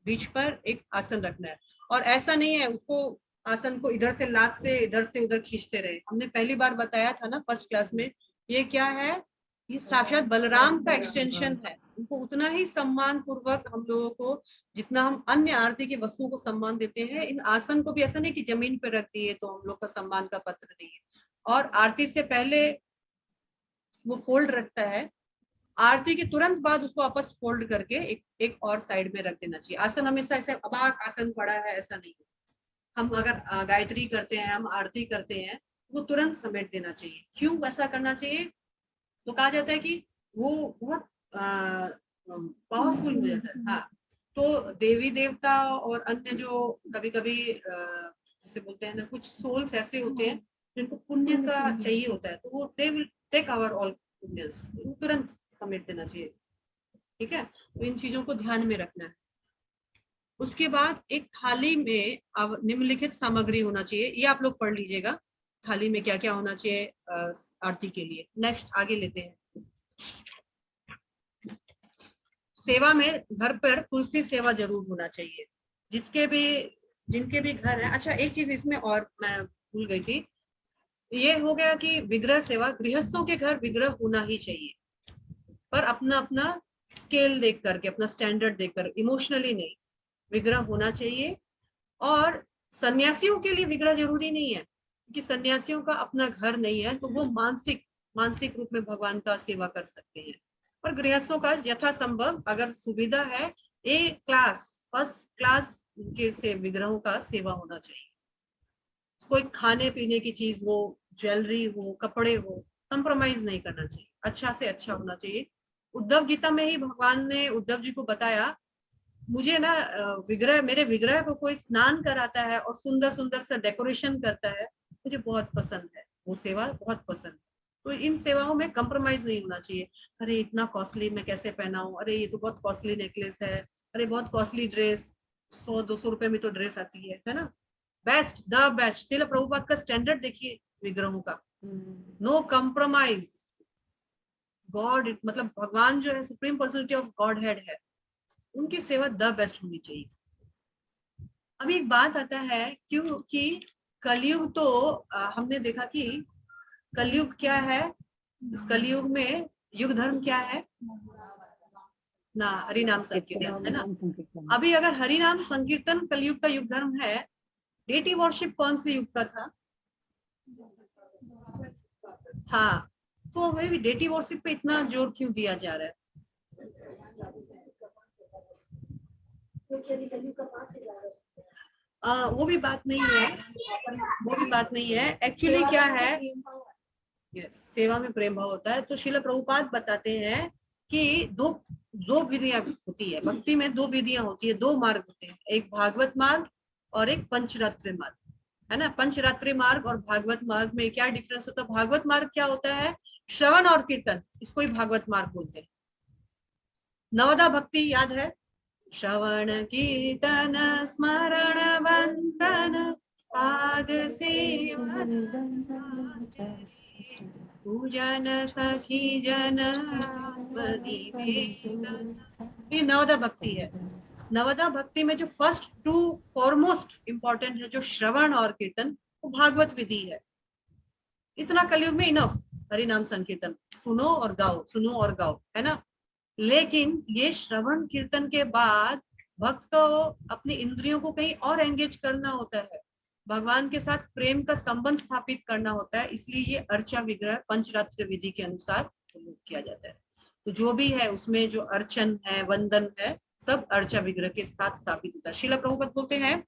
बीच पर एक आसन रखना है। और ऐसा नहीं है उसको आसन को इधर से लात से इधर से उधर खींचते रहे। हमने पहली बार बताया था ना फर्स्ट क्लास में, ये क्या है, ये साक्षात बलराम का एक्सटेंशन है। उनको उतना ही सम्मान पूर्वक हम लोगों को जितना हम अन्य आरती की वस्तुओं को सम्मान देते हैं, इन आसन को भी ऐसा नहीं कि जमीन पर रख दिए तो हम लोग का सम्मान का पत्र नहीं है। और आरती से पहले वो फोल्ड रखता है, आरती के तुरंत बाद उसको वापस फोल्ड करके एक और साइड में रख देना चाहिए। आसन हमेशा ऐसे अबाक आसन पड़ा है ऐसा नहीं है। हम अगर गायत्री करते हैं, हम आरती करते हैं, वो तुरंत समेट देना चाहिए। क्यों ऐसा करना चाहिए? तो कहा जाता है कि वो बहुत पावरफुल हो जाता है। हाँ, तो देवी देवता और अन्य जो कभी कभी जैसे बोलते हैं ना, कुछ सोल्स ऐसे होते हैं जिनको पुण्य का चाहिए होता है, तो वो they will take our all पुण्यस, तुरंत समेट देना चाहिए। ठीक है, तो इन चीजों को ध्यान में रखना है। उसके बाद एक थाली में अब निम्नलिखित सामग्री होना चाहिए, ये आप लोग पढ़ लीजिएगा थाली में क्या क्या होना चाहिए आरती के लिए। नेक्स्ट आगे लेते हैं। सेवा में घर पर तुलसी सेवा जरूर होना चाहिए, जिनके भी घर है। अच्छा, एक चीज इसमें और मैं भूल गई थी, ये हो गया कि विग्रह सेवा, गृहस्थों के घर विग्रह होना ही चाहिए, पर अपना अपना स्केल देख करके, अपना स्टैंडर्ड देखकर, इमोशनली नहीं, विग्रह होना चाहिए। और सन्यासियों के लिए विग्रह जरूरी नहीं है, क्योंकि सन्यासियों का अपना घर नहीं है, तो वो मानसिक रूप में भगवान का सेवा कर सकते हैं। और गृहस्थों का यथासंभव अगर सुविधा है, फर्स्ट क्लास के से विग्रहों का सेवा होना चाहिए। कोई खाने पीने की चीज हो, ज्वेलरी हो, कपड़े हो, कंप्रोमाइज नहीं करना चाहिए, अच्छा से अच्छा होना चाहिए। उद्धव गीता में ही भगवान ने उद्धव जी को बताया, मुझे ना मेरे विग्रह को कोई स्नान कराता है और सुंदर सुंदर सा डेकोरेशन करता है, मुझे बहुत पसंद है, वो सेवा बहुत पसंद है। तो इन सेवाओं में कंप्रोमाइज नहीं होना चाहिए। अरे इतना कॉस्टली मैं कैसे पहनाऊं, अरे ये तो बहुत कॉस्टली नेकलेस है, अरे बहुत कॉस्टली ड्रेस, 100-200 रुपए में तो ड्रेस आती है ना। Best, the best, Srila Prabhupada का स्टैंडर्ड देखिए विग्रहों का, नो कंप्रोमाइज। गॉड मतलब भगवान जो है supreme personality of God head है, उनकी सेवा द बेस्ट होनी चाहिए। अब एक बात आता है, क्योंकि कलयुग तो हमने देखा कि कलयुग क्या है, इस कलयुग में युग धर्म क्या है ना, हरि नाम संकीर्तन है ना। अभी अगर हरि नाम संकीर्तन कलयुग का युग धर्म है, डेटी वर्शिप कौन से युग का था? हाँ, तो वही डेटी वर्शिप पे इतना जोर क्यों दिया जा रहा है? वो भी बात नहीं है, वो भी बात नहीं है। एक्चुअली क्या है, सेवा में प्रेम भाव होता है। तो श्रील प्रभुपाद बताते हैं कि दो विधियां होती है भक्ति में, 2 विधियां होती है, 2 मार्ग होते हैं, एक भागवत मार्ग और एक पंचरात्रि मार्ग, है ना। पंचरात्रि मार्ग और भागवत मार्ग में क्या डिफरेंस होता है? भागवत मार्ग क्या होता है? श्रवण और कीर्तन, इसको ही भागवत मार्ग बोलते हैं। नवदा भक्ति याद है, श्रवण कीर्तन स्मरण वंदन पाद सेवा पूजन सखी जन, ये नवदा भक्ति है। नवदा भक्ति में जो फर्स्ट टू फॉरमोस्ट इंपॉर्टेंट है, जो श्रवण और कीर्तन, वो भागवत विधि है। इतना कलयुग में इनफ, हरि नाम संकीर्तन, सुनो और गाओ, सुनो और गाओ, है ना। लेकिन ये श्रवण कीर्तन के बाद भक्त को अपनी इंद्रियों को कहीं और एंगेज करना होता है, भगवान के साथ प्रेम का संबंध स्थापित करना होता है। इसलिए ये अर्चा विग्रह पंचरात्र विधि के अनुसार प्रयोग किया जाता है। तो जो भी है उसमें जो अर्चन है, वंदन है, सब अर्चा विग्रह के साथ स्थापित होता है। श्रील प्रभुपाद बोलते हैं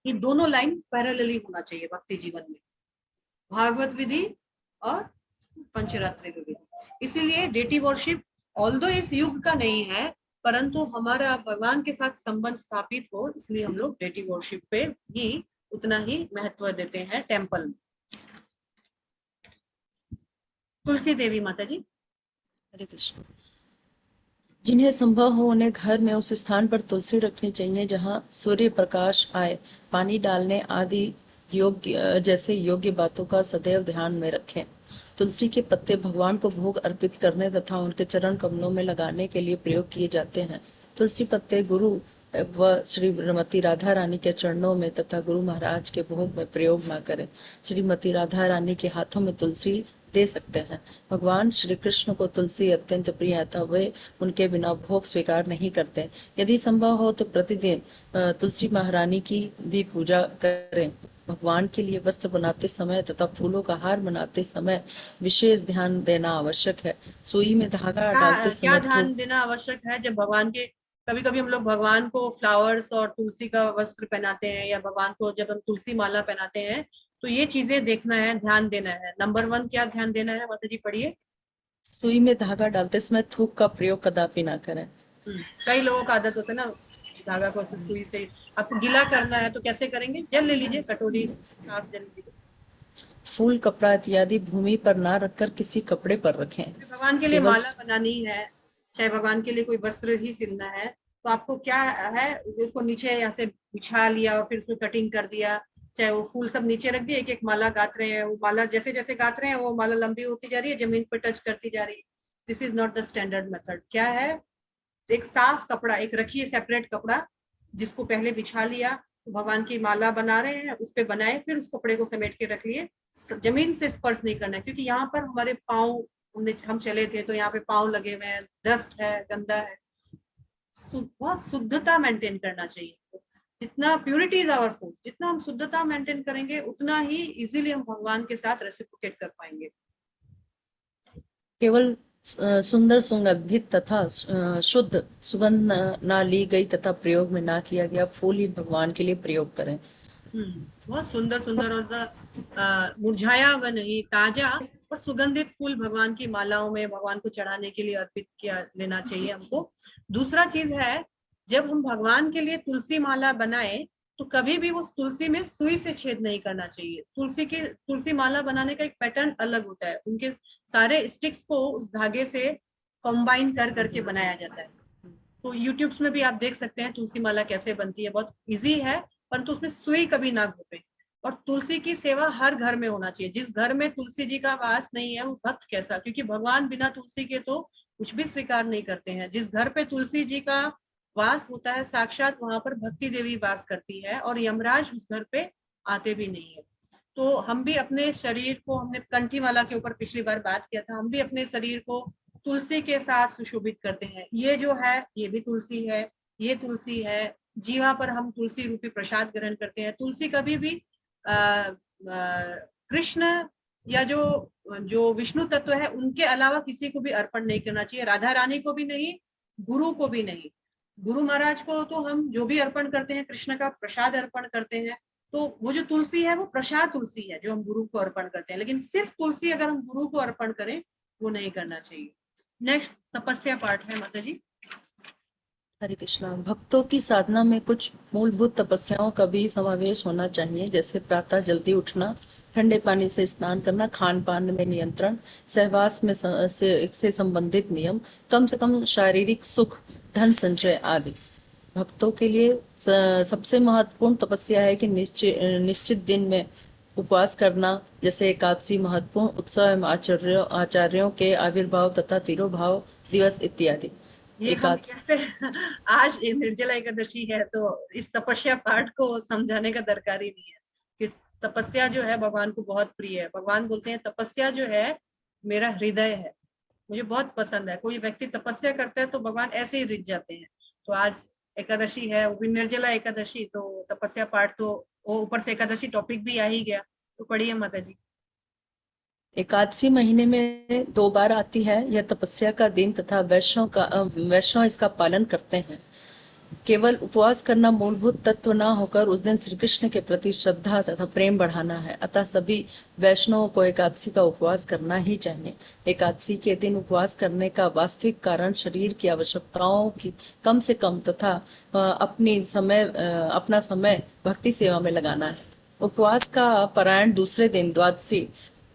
ये दोनों लाइन पैरेलली होना चाहिए भक्ति जीवन में, भागवत विधि और पंचरात्रि विधि। इसीलिए डेटी वर्शिप ऑल्दो इस युग का नहीं है, परंतु हमारा भगवान के साथ संबंध स्थापित हो, इसलिए हम लोग डेटी वर्शिप पे भी उतना ही महत्व देते हैं टेम्पल में। तुलसी देवी माता जी। हरे कृष्ण। जिन्हें संभव हो उन्हें घर में उस स्थान पर तुलसी रखनी चाहिए जहां सूर्य प्रकाश आए। पानी डालने आदि योग्य जैसे योग्य बातों का सदैव ध्यान में रखें। तुलसी के पत्ते भगवान को भोग अर्पित करने तथा उनके चरण कमलों में लगाने के लिए प्रयोग किए जाते हैं। तुलसी पत्ते गुरु व श्रीमती राधा रानी के चरणों में तथा गुरु महाराज के भोग में प्रयोग न करें। श्रीमती राधा रानी के हाथों में तुलसी दे सकते हैं। भगवान श्री कृष्ण को तुलसी अत्यंत प्रिय है, अतः वे उनके बिना भोग स्वीकार नहीं करते। यदि संभव हो तो प्रतिदिन तुलसी महारानी की भी पूजा करें। भगवान के लिए वस्त्र बनाते समय तथा फूलों का हार बनाते समय विशेष ध्यान देना आवश्यक है। सुई में धागा डालते क्या समय ध्यान देना आवश्यक है? जब भगवान के, कभी कभी हम लोग भगवान को फ्लावर्स और तुलसी का वस्त्र पहनाते हैं, या भगवान को जब हम तुलसी माला पहनाते हैं, तो ये चीजें देखना है, ध्यान देना है। नंबर 1 क्या ध्यान देना है माता जी, पढ़िए। सुई में धागा डालते समय थूक का प्रयोग कदापि ना करें। कई लोगों का आदत होता है ना, धागा को सुई से, आपको गीला करना है तो कैसे करेंगे? जल ले लीजिए, कटोरी साफ जल लीजिए। फूल कपड़ा इत्यादि भूमि पर ना रखकर किसी कपड़े पर रखें। भगवान के लिए केवल माला बनानी है, चाहे भगवान के लिए कोई वस्त्र ही सिलना है, तो आपको क्या है, उसको नीचे यहाँ से बिछा लिया और फिर उसमें कटिंग कर दिया, चाहे वो फूल सब नीचे रख दिए, एक एक माला गात रहे हैं, वो माला जैसे जैसे गात रहे हैं वो माला लंबी होती जा रही है, जमीन पर टच करती जा रही है। This is not the standard method. क्या है, एक साफ कपड़ा एक रखिए, सेपरेट कपड़ा, जिसको पहले बिछा लिया, तो भगवान की माला बना रहे हैं, उस पे बनाए, फिर उस कपड़े को समेट के रख लिए। जमीन से स्पर्श नहीं करना है, क्योंकि यहाँ पर हमारे पाँव, हम चले थे तो यहाँ पे पाँव लगे हुए हैं, डस्ट है, गंदा है। बहुत शुद्धता मेंटेन करना चाहिए। जितना प्यूरिटी इज आवर फोर्स, जितना हम शुद्धता मेंटेन करेंगे उतना ही इजीली हम भगवान के साथ रेसिप्रोकेट कर पाएंगे। केवल सुंदर सुगंधित तथा शुद्ध सुगंध ना ली गई तथा प्रयोग में ना किया गया फूल ही भगवान के लिए प्रयोग करें। बहुत सुंदर सुंदर और मुरझाया व नहीं, ताजा और सुगंधित फूल भगवान की मालाओं में भगवान को चढ़ाने के लिए अर्पित किया लेना चाहिए हमको। दूसरा चीज है, जब हम भगवान के लिए तुलसी माला बनाए तो कभी भी उस तुलसी में सुई से छेद नहीं करना चाहिए। तुलसी माला बनाने का एक पैटर्न अलग होता है, उनके सारे स्टिक्स को उस धागे से कंबाइन कर करके बनाया जाता है। तो यूट्यूब्स में भी आप देख सकते हैं तुलसी माला कैसे बनती है, बहुत इजी है, परंतु उसमें सुई कभी ना घोपे। और तुलसी की सेवा हर घर में होना चाहिए। जिस घर में तुलसी जी का वास नहीं है वो भक्त कैसा, क्योंकि भगवान बिना तुलसी के तो कुछ भी स्वीकार नहीं करते हैं। जिस घर पे तुलसी जी का वास होता है साक्षात, वहां पर भक्ति देवी वास करती है, और यमराज उस घर पे आते भी नहीं है। तो हम भी अपने शरीर को, हमने कंठी माला के ऊपर पिछली बार बात किया था, हम भी अपने शरीर को तुलसी के साथ सुशोभित करते हैं। ये जो है ये भी तुलसी है, ये तुलसी है। जीवा पर हम तुलसी रूपी प्रसाद ग्रहण करते हैं। तुलसी कभी भी कृष्ण या जो विष्णु तत्व है उनके अलावा किसी को भी अर्पण नहीं करना चाहिए। राधा रानी को भी नहीं, गुरु को भी नहीं। गुरु महाराज को तो हम जो भी अर्पण करते हैं कृष्ण का प्रसाद अर्पण करते हैं, तो वो जो तुलसी है वो प्रसाद तुलसी है जो हम गुरु को अर्पण करते हैं। लेकिन सिर्फ तुलसी अगर हम गुरु को अर्पण करें वो नहीं करना चाहिए। नेक्स्ट तपस्या पाठ है माता जी। हरे कृष्णा। भक्तों की साधना में कुछ मूलभूत तपस्याओं का भी समावेश होना चाहिए, जैसे प्रातः जल्दी उठना, ठंडे पानी से स्नान करना, खान पान में नियंत्रण, सहवास में से संबंधित नियम, कम से कम शारीरिक सुख, धन संचय आदि। भक्तों के लिए सबसे महत्वपूर्ण तपस्या है कि निश्चित दिन में उपवास करना, जैसे एकादशी, महत्वपूर्ण उत्सव एवं आचार्यों के आविर्भाव तथा तिरोभाव दिवस इत्यादि। ये हम एकादशी कैसे आज ये निर्जला एकादशी है तो इस तपस्या पाठ को समझाने का दरकार ही नहीं है कि तपस्या जो है भगवान को बहुत प्रिय है। भगवान बोलते हैं तपस्या जो है मेरा हृदय है, मुझे बहुत पसंद है। कोई व्यक्ति तपस्या करता है तो भगवान ऐसे ही रिझ जाते हैं। तो आज एकादशी है, वो भी निर्जला एकादशी, तो तपस्या पाठ तो वो ऊपर से एकादशी टॉपिक भी आ ही गया। तो पढ़िए माता जी। एकादशी महीने में 2 बार आती है। यह तपस्या का दिन तथा वैष्णव इसका पालन करते हैं। केवल उपवास करना मूलभूत तत्व न होकर उस दिन श्री कृष्ण के प्रति श्रद्धा तथा प्रेम बढ़ाना है। अतः सभी वैष्णवों को एकादशी का उपवास करना ही चाहिए। एकादशी के दिन उपवास करने का वास्तविक कारण शरीर की आवश्यकताओं की कम से कम तथा अपना समय भक्ति सेवा में लगाना है। उपवास का पारायण दूसरे दिन द्वादशी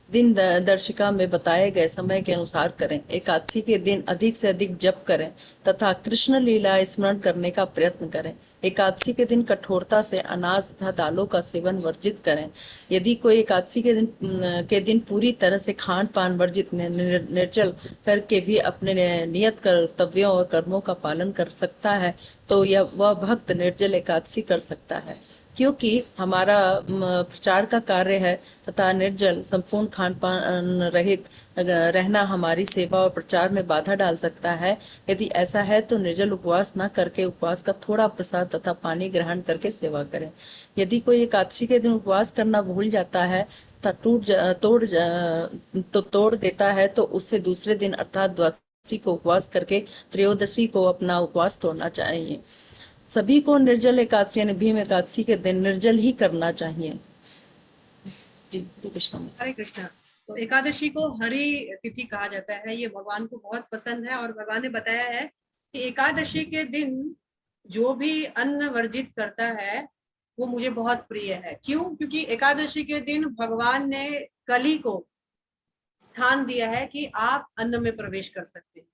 दिन दर्शिका में बताए गए समय के अनुसार करें। एकादशी के दिन अधिक से अधिक जप करें तथा कृष्ण लीला स्मरण करने का प्रयत्न करें। एकादशी के दिन कठोरता से अनाज तथा दालों का सेवन वर्जित करें। यदि कोई एकादशी के दिन पूरी तरह से खान पान वर्जित निर्जल करके भी अपने नियत कर्तव्यों और कर्मों का पालन कर सकता है तो वह भक्त निर्जल एकादशी कर सकता है। क्योंकि हमारा प्रचार का कार्य है तथा निर्जल संपूर्ण खान पान रहित रहना हमारी सेवा और प्रचार में बाधा डाल सकता है। यदि ऐसा है तो निर्जल उपवास न करके उपवास का थोड़ा प्रसाद तथा पानी ग्रहण करके सेवा करें। यदि कोई एकादशी के दिन उपवास करना भूल जाता है तथा तोड़ देता है तो उससे दूसरे दिन अर्थात द्वादशी को उपवास करके त्रयोदशी को अपना उपवास तोड़ना चाहिए। सभी को निर्जल एकादशी यानी भीम एकादशी के दिन निर्जल ही करना चाहिए। जी कृष्ण। हरे कृष्णा। तो एकादशी को हरि तिथि कहा जाता है। ये भगवान को बहुत पसंद है और भगवान ने बताया है कि एकादशी के दिन जो भी अन्न वर्जित करता है वो मुझे बहुत प्रिय है। क्यों? क्योंकि एकादशी के दिन भगवान ने कली को स्थान दिया है कि आप अन्न में प्रवेश कर सकते हैं,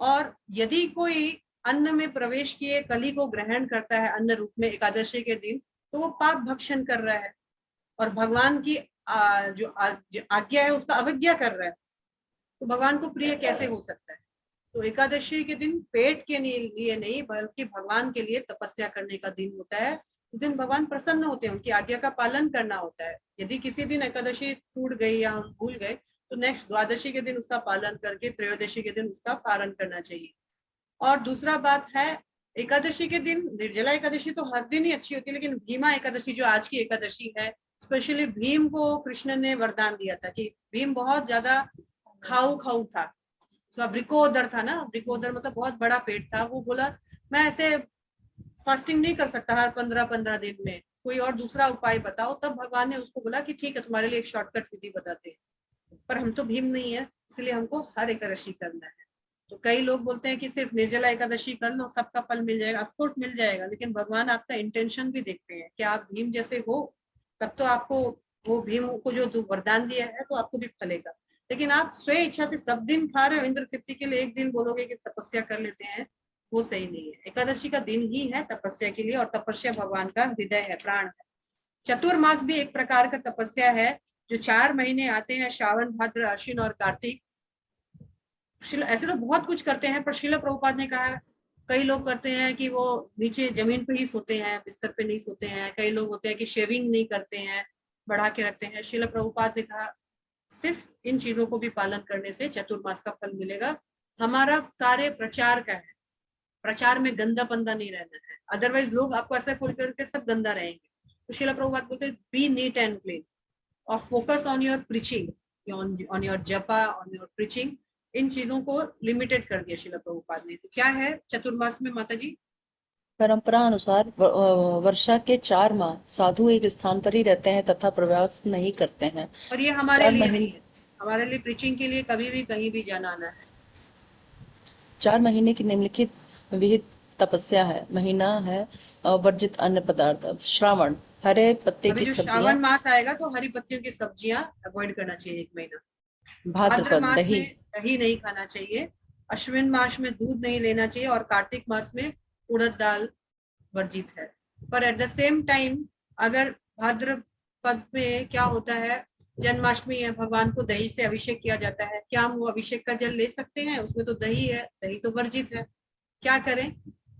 और यदि कोई अन्न में प्रवेश किए कली को ग्रहण करता है अन्न रूप में एकादशी के दिन, तो वो पाप भक्षण कर रहा है और भगवान की जो आज्ञा है उसका अवज्ञा कर रहा है। तो भगवान को प्रिय कैसे हो सकता है? तो एकादशी के दिन पेट के लिए नहीं बल्कि भगवान के लिए तपस्या करने का दिन होता है। उस दिन भगवान प्रसन्न होते हैं, उनकी आज्ञा का पालन करना होता है। यदि किसी दिन एकादशी टूट गई या हम भूल गए तो नेक्स्ट द्वादशी के दिन उसका पालन करके त्रयोदशी के दिन उसका पालन करना चाहिए। और दूसरा बात है, एकादशी के दिन निर्जला एकादशी तो हर दिन ही अच्छी होती है, लेकिन भीमा एकादशी जो आज की एकादशी है, स्पेशली भीम को कृष्ण ने वरदान दिया था कि भीम बहुत ज्यादा खाऊ था, तो वृकोदर था ना, वृकोदर मतलब बहुत बड़ा पेट था। वो बोला मैं ऐसे फास्टिंग नहीं कर सकता हर 15-15 दिन में, कोई और दूसरा उपाय बताओ। तब भगवान ने उसको बोला कि ठीक है तुम्हारे लिए एक शॉर्टकट विधि बताते हैं, पर हम तो भीम नहीं है इसलिए हमको हर एकादशी करना है। तो कई लोग बोलते हैं कि सिर्फ निर्जला एकादशी कर लो सबका फल मिल जाएगा। ऑफ कोर्स मिल जाएगा, लेकिन भगवान आपका इंटेंशन भी देखते हैं कि आप भीम जैसे हो, तब तो आपको वो भीम को जो वरदान दिया है तो आपको भी फलेगा। लेकिन आप स्वे इच्छा से सब दिन खा रहे हो, इंद्र तृप्ति के लिए एक दिन बोलोगे कि तपस्या कर लेते हैं, वो सही नहीं है। एकादशी का दिन ही है तपस्या के लिए, और तपस्या भगवान का हृदय है, प्राण है। चतुर्मास भी एक प्रकार का तपस्या है। जो 4 महीने आते हैं, श्रावण भाद्र आश्विन और कार्तिक, ऐसे तो बहुत कुछ करते हैं, पर श्रील प्रभुपाद ने कहा कई लोग करते हैं कि वो नीचे जमीन पे ही सोते हैं, बिस्तर पे नहीं सोते हैं। कई लोग होते हैं कि शेविंग नहीं करते हैं, बढ़ा के रखते हैं। श्रील प्रभुपाद ने कहा सिर्फ इन चीजों को भी पालन करने से चतुर्मास का फल मिलेगा। हमारा कार्य प्रचार का है, प्रचार में गंदा पंदा नहीं रहना है, अदरवाइज लोग आपको ऐसा फॉलो करके सब गंदा रहेंगे। तो श्रील प्रभुपाद बोलते हैं बी नीट एंड क्लीन और focus on your preaching, on your जपा, ऑन योर प्रीचिंग। इन चीजों को लिमिटेड कर दिया श्रील प्रभुपाद ने। तो क्या है चतुर्मास में माता जी? परंपरा अनुसार वर्षा के 4 माह साधु एक स्थान पर ही रहते हैं तथा प्रवास नहीं करते हैं। और ये हमारे लिए नहीं है, हमारे लिए प्रीचिंग के लिए कभी भी कहीं भी जाना आना है। 4 महीने की निम्नलिखित विहित तपस्या है। महीना है वर्जित अन्य पदार्थ। श्रावण हरे पत्ते की जो सब्जियां। श्रावण मास आएगा तो हरी पत्तियों की सब्जियां अवॉइड करना चाहिए 1 महीना। भाद्र भाद्रपद मास दही। में दही नहीं खाना चाहिए। अश्विन मास में दूध नहीं लेना चाहिए, और कार्तिक मास में उड़द दाल वर्जित है। पर एट द सेम टाइम अगर भाद्रपद में क्या होता है, जन्माष्टमी है, भगवान को दही से अभिषेक किया जाता है। क्या हम वो अभिषेक का जल ले सकते हैं? उसमें तो दही है, दही तो वर्जित है। क्या करें?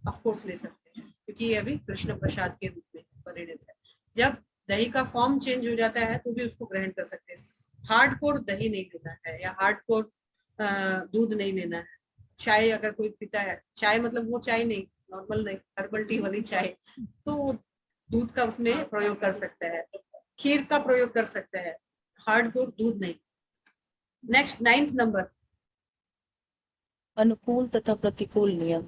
ऑफ कोर्स ले सकते हैं, क्योंकि ये अभी कृष्ण प्रसाद के रूप में परिणत है। जब दही का फॉर्म चेंज हो जाता है तो भी उसको ग्रहण कर सकते हैं। हार्डकोर दही नहीं लेना है या हार्डकोर दूध नहीं लेना है। चाय अगर कोई पीता है, चाय मतलब वो चाय नहीं, नॉर्मल नहीं, हर्बल टी वाली चाय, तो वो दूध का उसमें प्रयोग कर सकता है, खीर का प्रयोग कर सकता है, हार्डकोर दूध नहीं। Next 9th number. अनुकूल तथा प्रतिकूल नियम।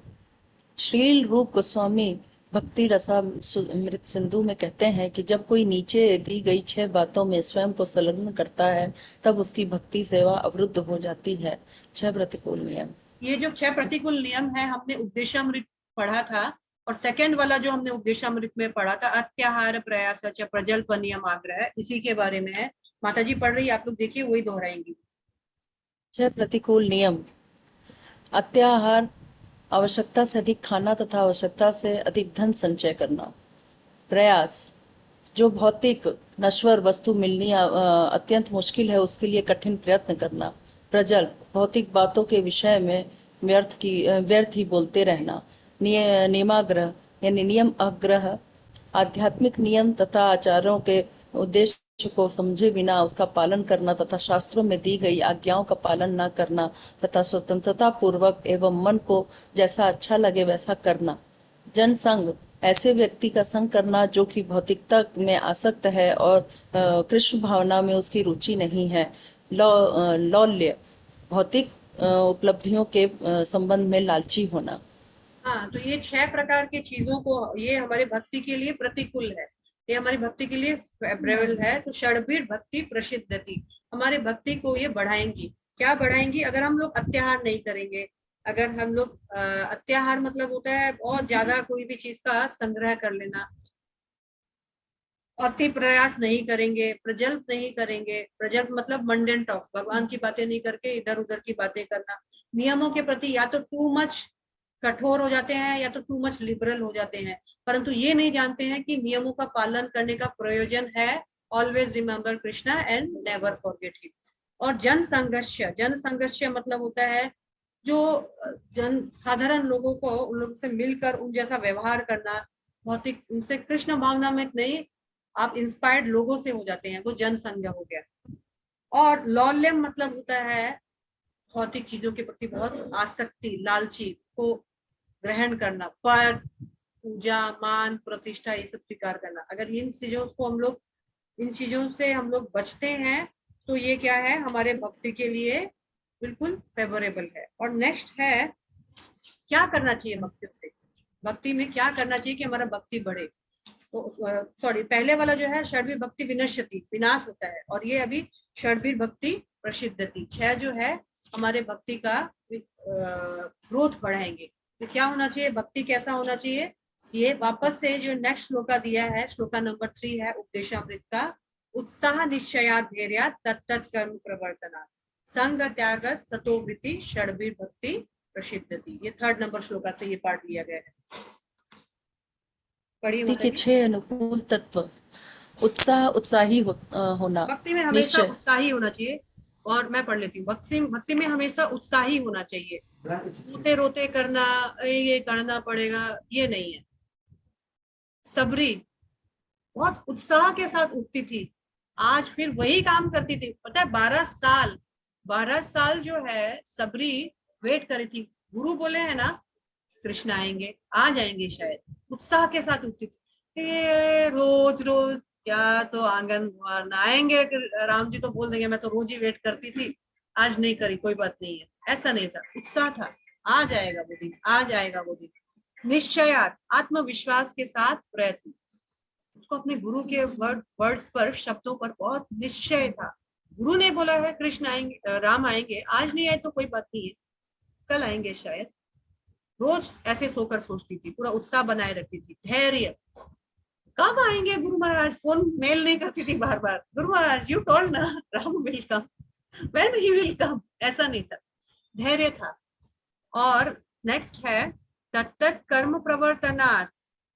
श्रील रूप गोस्वामी भक्ति रसामृत सिंधु में कहते हैं कि जब कोई नीचे दी गई 6 बातों में स्वयं को संलग्न करता है तब उसकी भक्ति सेवा अवरुद्ध हो जाती है। 6 प्रतिकूल नियम। ये जो 6 प्रतिकूल नियम है हमने उपदेशामृत पढ़ा था, और सेकंड वाला जो हमने उपदेशामृत में पढ़ा था, अत्याहार प्रयास प्रजल्प नियम आग्रह, इसी के बारे में है। माताजी पढ़ रही है, आप लोग देखिए, वही दोहराएंगी। 6 प्रतिकूल नियम। अत्याहार, आवश्यकता से अधिक खाना तथा आवश्यकता से अधिक धन संचय करना। प्रयास, जो भौतिक नश्वर वस्तु मिलनी अत्यंत मुश्किल है उसके लिए कठिन प्रयत्न करना। प्रजल्प, भौतिक बातों के विषय में व्यर्थ ही बोलते रहना। नियमाग्रह यानी नियम आग्रह, आध्यात्मिक नियम तथा आचारों के उद्देश्य को समझे बिना उसका पालन करना तथा शास्त्रों में दी गई आज्ञाओं का पालन न करना तथा स्वतंत्रता पूर्वक एवं मन को जैसा अच्छा लगे वैसा करना। जनसंग, ऐसे व्यक्ति का संग करना जो कि भौतिकता में आसक्त है और कृष्ण भावना में उसकी रुचि नहीं है। लौल्य, भौतिक उपलब्धियों के संबंध में लालची होना। हाँ, तो ये 6 प्रकार के चीजों को, ये हमारी भक्ति के लिए प्रतिकूल है, ये हमारी भक्ति के लिए फेवरेबल है। तो षड्वीर भक्ति प्रसिद्धति, हमारे भक्ति को ये बढ़ाएंगी। क्या बढ़ाएंगी? अगर हम लोग अत्याहार नहीं करेंगे, अगर हम लोग अत्याहार मतलब होता है बहुत ज्यादा कोई भी चीज का संग्रह कर लेना, अति प्रयास नहीं करेंगे, प्रजल्प नहीं करेंगे। प्रजल्प मतलब मंडेन टॉक्स, भगवान की बातें नहीं करके इधर उधर की बातें करना। नियमों के प्रति या तो टू मच कठोर हो जाते हैं या तो टू मच लिबरल हो जाते हैं, परंतु ये नहीं जानते हैं कि नियमों का पालन करने का प्रयोजन है। Always remember Krishna and never forget him. और जन संघर्ष मतलब होता है जो साधारण लोगों को, उन लोगों से मिलकर उन जैसा व्यवहार करना, भौतिक उनसे कृष्ण भावना में नहीं, आप इंस्पायर्ड लोगों से हो जाते हैं, वो जन संघ हो गया। और लौल्यम मतलब होता है भौतिक चीजों के प्रति बहुत आसक्ति, लालची को ग्रहण करना, पद, पूजा, मान, प्रतिष्ठा, ये सब स्वीकार करना। अगर इन चीजों से हम लोग बचते हैं तो ये क्या है, हमारे भक्ति के लिए बिल्कुल फेवरेबल है। और नेक्स्ट है, क्या करना चाहिए भक्ति से, भक्ति में क्या करना चाहिए कि हमारा भक्ति बढ़े। तो सॉरी, पहले वाला जो है षड्वीर भक्ति विनश्यति, विनाश होता है, और ये अभी षड्वीर भक्ति प्रसिद्धति, 6 जो है हमारे भक्ति का ग्रोथ बढ़ाएंगे। तो क्या होना चाहिए, भक्ति कैसा होना चाहिए, ये वापस से जो नेक्स्ट श्लोका दिया है, श्लोका नंबर 3 है उपदेशामृत का, उत्साह निश्चयात् धैर्यात् तत्तत् कर्म प्रवर्तनात् संग त्यागत सतोवृत्ति षड्वीर भक्ति प्रसिद्धति। ये 3rd नंबर श्लोका से ये पाठ लिया गया है। पढ़िए भक्ति के 6 अनुकूल तत्व। उत्साही होना, भक्ति में हमेशा उत्साही होना चाहिए। और मैं पढ़ लेती हूँ, भक्ति में हमेशा उत्साही होना चाहिए। रोते रोते करना, ये करना पड़ेगा, ये नहीं है। सबरी बहुत उत्साह के साथ उठती थी, आज फिर वही काम करती थी। पता है 12 साल जो है सबरी वेट करी थी। गुरु बोले हैं ना कृष्ण आएंगे, आ जाएंगे शायद, उत्साह के साथ उठती थी। रोज क्या तो आंगन आएंगे राम जी तो बोल देंगे, मैं तो रोज ही वेट करती थी, आज नहीं करी, कोई बात नहीं है, ऐसा नहीं था। उत्साह था, आ जाएगा वो दिन, आ जाएगा वो दिन। निश्चयात्, आत्मविश्वास के साथ प्रयत्न, उसको अपने गुरु के वर्ड्स पर, शब्दों पर बहुत निश्चय था। गुरु ने बोला है कृष्ण आएंगे, राम आएंगे, आज नहीं आए तो कोई बात नहीं है, कल आएंगे शायद। रोज ऐसे सोकर सोचती थी, पूरा उत्साह बनाए रखती थी। धैर्य, कब आएंगे गुरु महाराज, फोन मेल नहीं करती थी बार बार, गुरु महाराज यू टोल्ड ना Ram will come, when he will come, ऐसा नहीं था, धैर्य था। और नेक्स्ट है तत्तत् कर्म प्रवर्तनात्,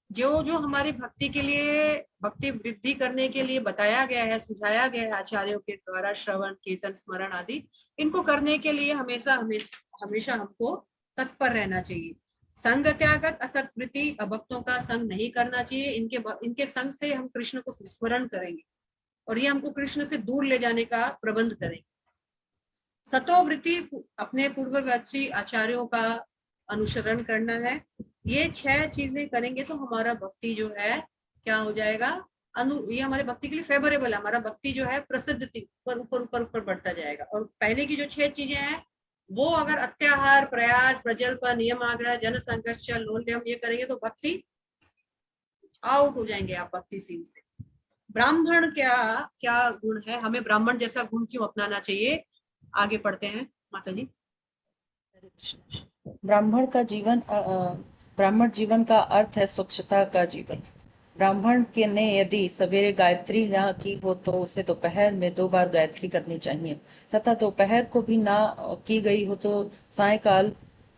जो जो हमारी भक्ति के लिए, भक्ति वृद्धि करने के लिए बताया गया है, सुझाया गया है आचार्यों के द्वारा, श्रवण कीर्तन स्मरण आदि, इनको करने के लिए हमेशा हमेशा हमेशा हमको तत्पर रहना चाहिए। संग त्यागत असत्कृति, अभक्तों का संग नहीं करना चाहिए। इनके संग से हम कृष्ण को स्मरण करेंगे और ये हमको कृष्ण से दूर ले जाने का प्रबंध करेंगे। सतोवृत्ति, अपने पूर्ववर्ती आचार्यों का अनुसरण करना है। ये 6 चीजें करेंगे तो हमारा भक्ति जो है क्या हो जाएगा, ये हमारे भक्ति के लिए फेवरेबल है। हमारा भक्ति जो है प्रसिद्धि ऊपर ऊपर ऊपर ऊपर बढ़ता जाएगा। और पहले की जो 6 चीजें हैं वो अगर अत्याहार, प्रयास, प्रजल्प, नियम आग्रह, जन संघर्ष, लोल्यम ये करेंगे तो भक्ति आउट हो जाएंगे आप भक्ति सीन से। ब्राह्मण क्या क्या गुण है, हमें ब्राह्मण जैसा गुण क्यों अपनाना चाहिए, आगे पढ़ते हैं माता जी। ब्राह्मण जीवन का अर्थ है स्वच्छता का जीवन। ब्राह्मण के ने यदि सवेरे गायत्री ना की हो तो उसे दोपहर में 2 बार गायत्री करनी चाहिए, तथा दोपहर को भी ना की गई हो तो सायकाल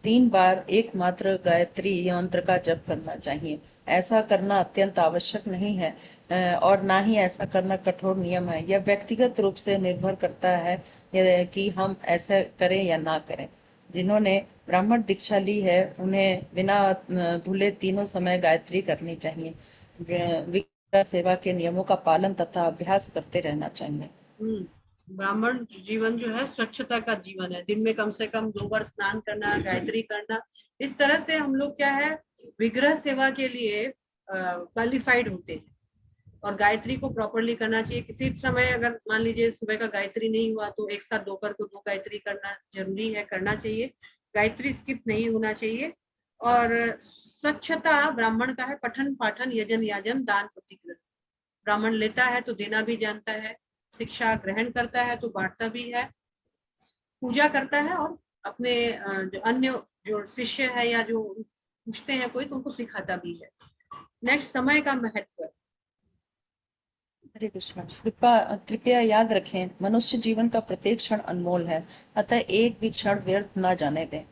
3 बार एकमात्र गायत्री मंत्र का जप करना चाहिए। ऐसा करना अत्यंत आवश्यक नहीं है और ना ही ऐसा करना कठोर नियम है। यह व्यक्तिगत रूप से निर्भर करता है कि हम ऐसा करें या ना करें। जिन्होंने ब्राह्मण दीक्षा ली है उन्हें बिना धुले तीनों समय गायत्री करनी चाहिए। विग्रह सेवा के नियमों का पालन तथा अभ्यास करते रहना चाहिए। ब्राह्मण जीवन जो है स्वच्छता का जीवन है। दिन में कम से कम 2 बार स्नान करना, गायत्री करना, इस तरह से हम लोग क्या है विग्रह सेवा के लिए क्वालिफाइड होते हैं। और गायत्री को प्रॉपरली करना चाहिए। किसी समय अगर मान लीजिए सुबह का गायत्री नहीं हुआ तो एक साथ दोपहर को 2 गायत्री करना जरूरी है, करना चाहिए। गायत्री स्किप नहीं होना चाहिए। और स्वच्छता ब्राह्मण का है, पठन पाठन यजन याजन दान प्रतिग्रह। ब्राह्मण लेता है तो देना भी जानता है, शिक्षा ग्रहण करता है तो बांटता भी है, पूजा करता है और अपने जो अन्य जो शिष्य है या जो पूछते हैं कोई तो उनको सिखाता भी है। नेक्स्ट, समय का महत्व। हरे कृष्ण। कृपया याद रखें, मनुष्य जीवन का प्रत्येक क्षण अनमोल है, अतः एक भी क्षण व्यर्थ न जाने दें।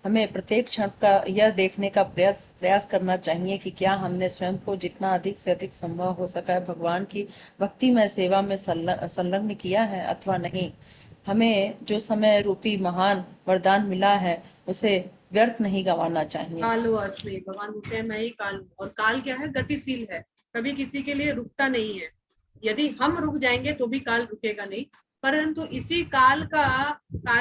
हमें प्रत्येक क्षण का यह देखने का प्रयास करना चाहिए कि क्या हमने स्वयं को जितना अधिक से अधिक संभव हो सका है भगवान की भक्तिमय सेवा में संलग्न किया है अथवा नहीं। हमें जो समय रूपी महान वरदान मिला है उसे व्यर्थ नहीं गंवाना चाहिए। कालो अस्मि, भगवान बोलते हैं मैं ही काल हूं। और काल क्या है, गतिशील है, कभी किसी के लिए रुकता नहीं है। यदि हम रुक जाएंगे तो भी काल रुकेगा नहीं, परंतु इसी काल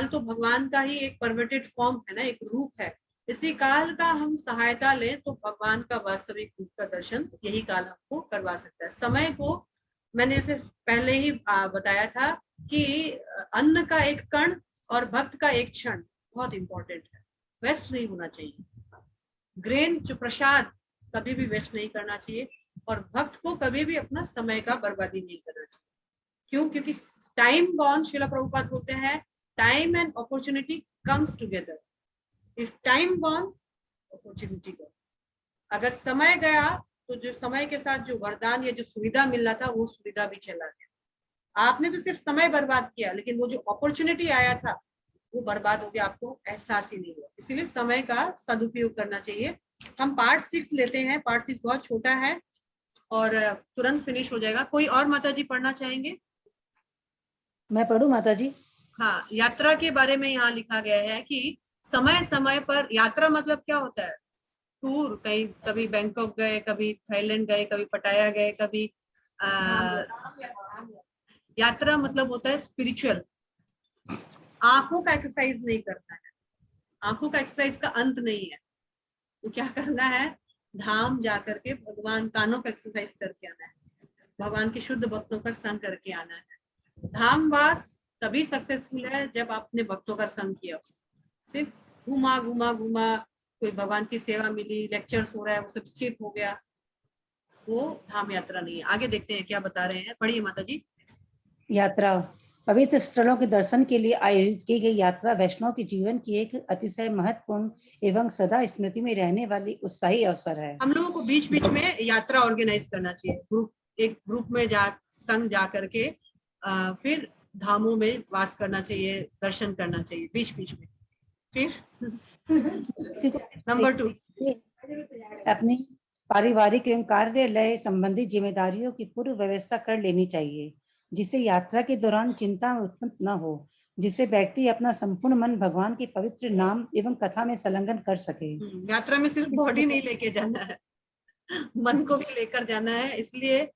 तो भगवान का ही एक परवर्टेड फॉर्म है ना, एक रूप है। इसी काल का हम सहायता लें तो भगवान का वास्तविक रूप का दर्शन यही काल हमको करवा सकता है। समय को मैंने इसे पहले ही बताया था कि अन्न का एक कण और भक्त का एक क्षण बहुत इंपॉर्टेंट है, वेस्ट नहीं होना चाहिए। ग्रेन जो प्रसाद कभी भी वेस्ट नहीं करना चाहिए और भक्त को कभी भी अपना समय का बर्बादी नहीं करना चाहिए। क्यों? क्योंकि टाइम गॉन, श्रील प्रभुपाद बोलते हैं time and opportunity comes together. If time gone, opportunity gone. अगर समय गया तो जो समय के साथ जो वरदान या जो सुविधा मिल रहा था वो सुविधा भी चला गया। आपने तो सिर्फ समय बर्बाद किया, लेकिन वो जो अपॉर्चुनिटी आया था वो बर्बाद हो गया, आपको एहसास ही नहीं हुआ। इसीलिए समय का सदुपयोग करना चाहिए। हम पार्ट 6 लेते हैं। पार्ट 6 बहुत छोटा है और तुरंत फिनिश हो जाएगा। कोई और माता जी पढ़ना चाहेंगे? मैं पढ़ूं माता जी? हाँ, यात्रा के बारे में यहाँ लिखा गया है कि समय समय पर, यात्रा मतलब क्या होता है, टूर, कहीं कभी बैंकॉक गए, कभी थाईलैंड गए, कभी पटाया गए, कभी यात्रा मतलब होता है स्पिरिचुअल। आंखों का एक्सरसाइज नहीं करना है, आंखों का एक्सरसाइज का अंत नहीं है। तो क्या करना है, धाम जाकर के भगवान, कानों का एक्सरसाइज करके आना है, भगवान के शुद्ध भक्तों का संग करके आना है। धामवास तभी सक्सेसफुल है जब आपने भक्तों का संग किया। सिर्फ घुमा घुमा घुमा, कोई भगवान की सेवा मिली, लेक्चर्स हो रहा है, वो सब स्किप हो गया, वो धाम यात्रा नहीं है। आगे देखते हैं क्या बता रहे हैं, पढ़िए माता जी। यात्रा, पवित्र स्थलों के दर्शन के लिए आयोजित की गई यात्रा वैष्णव के जीवन की एक अतिशय महत्वपूर्ण एवं सदा स्मृति में रहने वाली उत्साही अवसर है। हम लोगों को बीच बीच में यात्रा ऑर्गेनाइज करना चाहिए, एक ग्रुप में संग जा करके फिर धामों में वास करना चाहिए, दर्शन करना चाहिए बीच बीच में। फिर नंबर 2, अपनी पारिवारिक एवं कार्यालय संबंधी जिम्मेदारियों की पूर्व व्यवस्था कर लेनी चाहिए, जिससे यात्रा के दौरान चिंता उत्पन्न न हो, जिससे व्यक्ति अपना संपूर्ण मन भगवान के पवित्र नाम एवं कथा में संलग्न कर सके। यात्रा में सिर्फ बॉडी नहीं लेके जाना है, मन को भी लेकर जाना है। इसलिए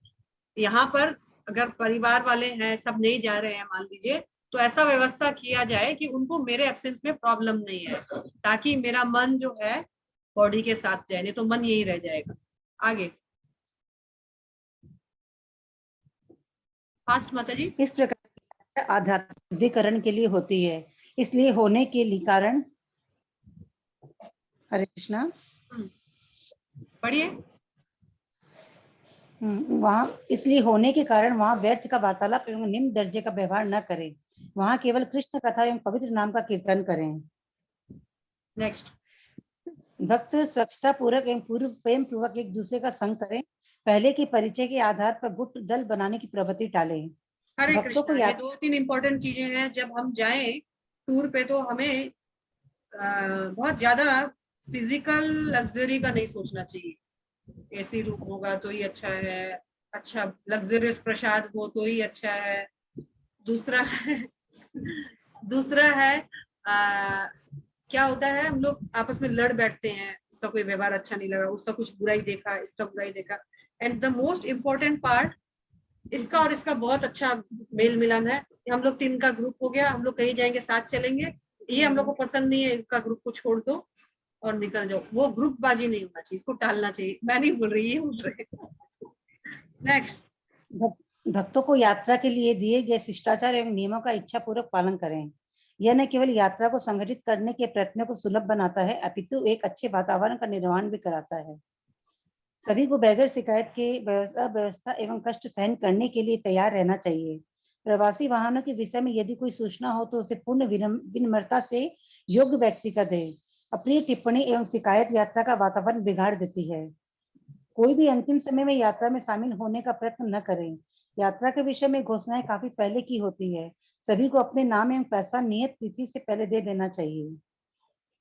यहाँ पर अगर परिवार वाले हैं, सब नहीं जा रहे हैं मान लीजिए, तो ऐसा व्यवस्था किया जाए कि उनको मेरे एब्सेंस में प्रॉब्लम नहीं है, ताकि मेरा मन जो है बॉडी के साथ जाए, नहीं तो मन यही रह जाएगा। आगे फास्ट माता जी। इस प्रकार आध्यात्मिक शुद्धिकरण के लिए होती है, इसलिए होने के लिए कारण, हरे कृष्णा, पढ़िए। वहाँ इसलिए होने के कारण वहाँ व्यर्थ का वार्तालाप एवं निम्न दर्जे का व्यवहार न करें, वहाँ केवल कृष्ण कथा एवं पवित्र नाम का कीर्तन करें। नेक्स्ट, भक्त स्वच्छता पूर्वक एवं प्रेम पूर्वक एक दूसरे का संग करें, पहले के परिचय के आधार पर गुट दल बनाने की प्रवृत्ति टालें। हरे भक्तों को कृष्णा, ये 2-3 इंपॉर्टेंट चीजें हैं। जब हम जाएं टूर पे तो हमें बहुत ज्यादा फिजिकल लग्जरी का नहीं सोचना चाहिए। एसी रूम होगा तो ही अच्छा है, अच्छा लग्जरियस प्रसाद हो तो ही अच्छा है। दूसरा है क्या होता है, हम लोग आपस में लड़ बैठते हैं, इसका कोई व्यवहार अच्छा नहीं लगा, उसका कुछ बुराई देखा, इसका बुराई देखा। And the most important part, इसका और इसका बहुत अच्छा मेल मिलन है। हम लोग 3 का ग्रुप हो गया, हम लोग कहीं जाएंगे साथ चलेंगे, ये हम लोग को पसंद नहीं है, इसका ग्रुप को छोड़ दो और निकल जाओ। वो ग्रुप बाजी नहीं होना चाहिए, इसको टालना चाहिए। मैं नहीं बोल रही, ये बोल रहे। नेक्स्ट, भक्तों को यात्रा के लिए दिए गए शिष्टाचार एवं नियमों का इच्छा पूर्वक पालन करें। यह न केवल यात्रा को संगठित करने के प्रयत्नों को सुलभ बनाता है, अपितु एक अच्छे वातावरण का निर्माण भी कराता है। सभी को बगैर शिकायत के व्यवस्था एवं कष्ट सहन करने के लिए तैयार रहना चाहिए। प्रवासी वाहनों के विषय में यदि कोई सूचना हो तो उसे पूर्ण विनम्रता से योग्य व्यक्ति का दे। अपनी टिप्पणी एवं शिकायत यात्रा का वातावरण बिगाड़ देती है। कोई भी अंतिम समय में यात्रा में शामिल होने का प्रयत्न न करें। यात्रा के विषय में घोषणाएं काफी पहले की होती है। सभी को अपने नाम एवं पैसा नियत तिथि से पहले दे देना चाहिए।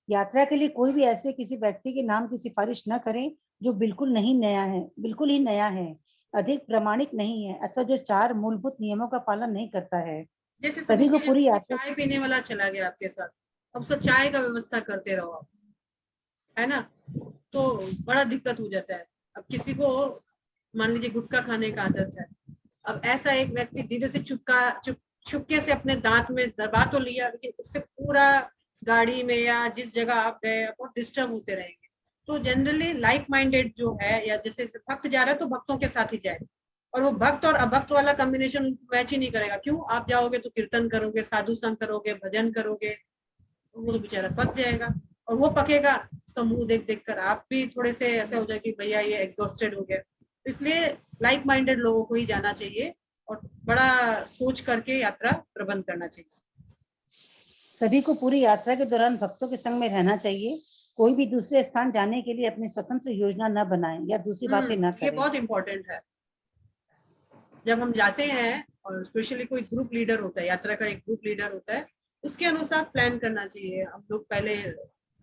यात्रा के लिए कोई भी ऐसे किसी व्यक्ति के नाम की सिफारिश न करें जो बिल्कुल ही नया है, अधिक प्रमाणिक नहीं है, अथवा जो 4 मूलभूत नियमों का पालन नहीं करता है। जैसे सभी को पूरी यात्रा, चाय पीने वाला चला गया आपके साथ, अब सब चाय का व्यवस्था करते रहो आप, है ना, तो बड़ा दिक्कत हो जाता है। अब किसी को मान लीजिए गुटखा खाने का आदत है, अब ऐसा एक व्यक्ति धीरे से चुपके से अपने दांत में दबा तो लिया, लेकिन उससे पूरा गाड़ी में या जिस जगह आप गए आप डिस्टर्ब होते रहेंगे। तो जनरली लाइक माइंडेड जो है, या जैसे भक्त जा रहा है तो भक्तों के साथ ही जाए, और वो भक्त और अभक्त वाला कॉम्बिनेशन मैच ही नहीं करेगा। क्यों? आप जाओगे तो कीर्तन करोगे, साधु संग करोगे, भजन करोगे, वो तो बेचारा पक जाएगा, और वो पकेगा उसका मुंह देख देख कर आप भी थोड़े से ऐसे हो जाए कि भैया ये एग्जॉस्टेड हो गया। इसलिए लाइक माइंडेड लोगों को ही जाना चाहिए और बड़ा सोच करके यात्रा प्रबंध करना चाहिए। सभी को पूरी यात्रा के दौरान भक्तों के संग में रहना चाहिए। कोई भी दूसरे स्थान जाने के लिए अपनी स्वतंत्र योजना न बनाए या दूसरी बातें न करें। ये बहुत इंपॉर्टेंट है। जब हम जाते हैं, और स्पेशली कोई ग्रुप लीडर होता है, यात्रा का एक ग्रुप लीडर होता है, उसके अनुसार प्लान करना चाहिए। हम लोग पहले,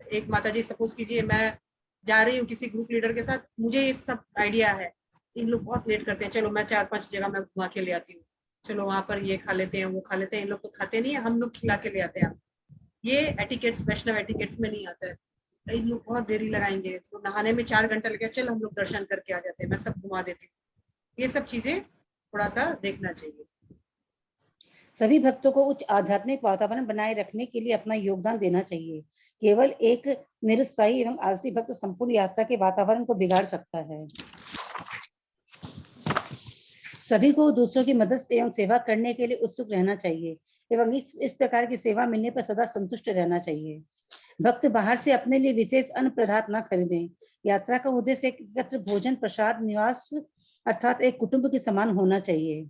एक माता जी सपोज कीजिए मैं जा रही हूँ किसी ग्रुप लीडर के साथ, मुझे ये सब आइडिया है, इन लोग बहुत लेट करते हैं, चलो मैं 4-5 जगह मैं घुमा के ले आती हूँ, चलो वहां पर ये खा लेते हैं, वो खा लेते हैं, इन लोग तो खाते नहीं है, हम लोग खिला के ले आते हैं। ये एटिकेट्स, वैष्णव एटिकेट्स में नहीं आता है। इन लोग बहुत देरी लगाएंगे, तो नहाने में 4 घंटा लगे, चल हम लोग दर्शन करके आ जाते हैं, मैं सब घुमा देती हूँ। ये सब चीजें थोड़ा सा देखना चाहिए। सभी भक्तों को उच्च आध्यात्मिक वातावरण बनाए रखने के लिए अपना योगदान देना चाहिए। केवल एक निरुत्साही एवं आलसी भक्त संपूर्ण यात्रा के वातावरण को बिगाड़ सकता है। सभी को दूसरों की मदद एवं सेवा करने के लिए उत्सुक रहना चाहिए एवं इस प्रकार की सेवा मिलने पर सदा संतुष्ट रहना चाहिए। भक्त बाहर से अपने लिए विशेष अन्न पदार्थ न खरीदें। यात्रा का उद्देश्य एकत्र भोजन, प्रसाद, निवास अर्थात एक कुटुंब के समान होना चाहिए।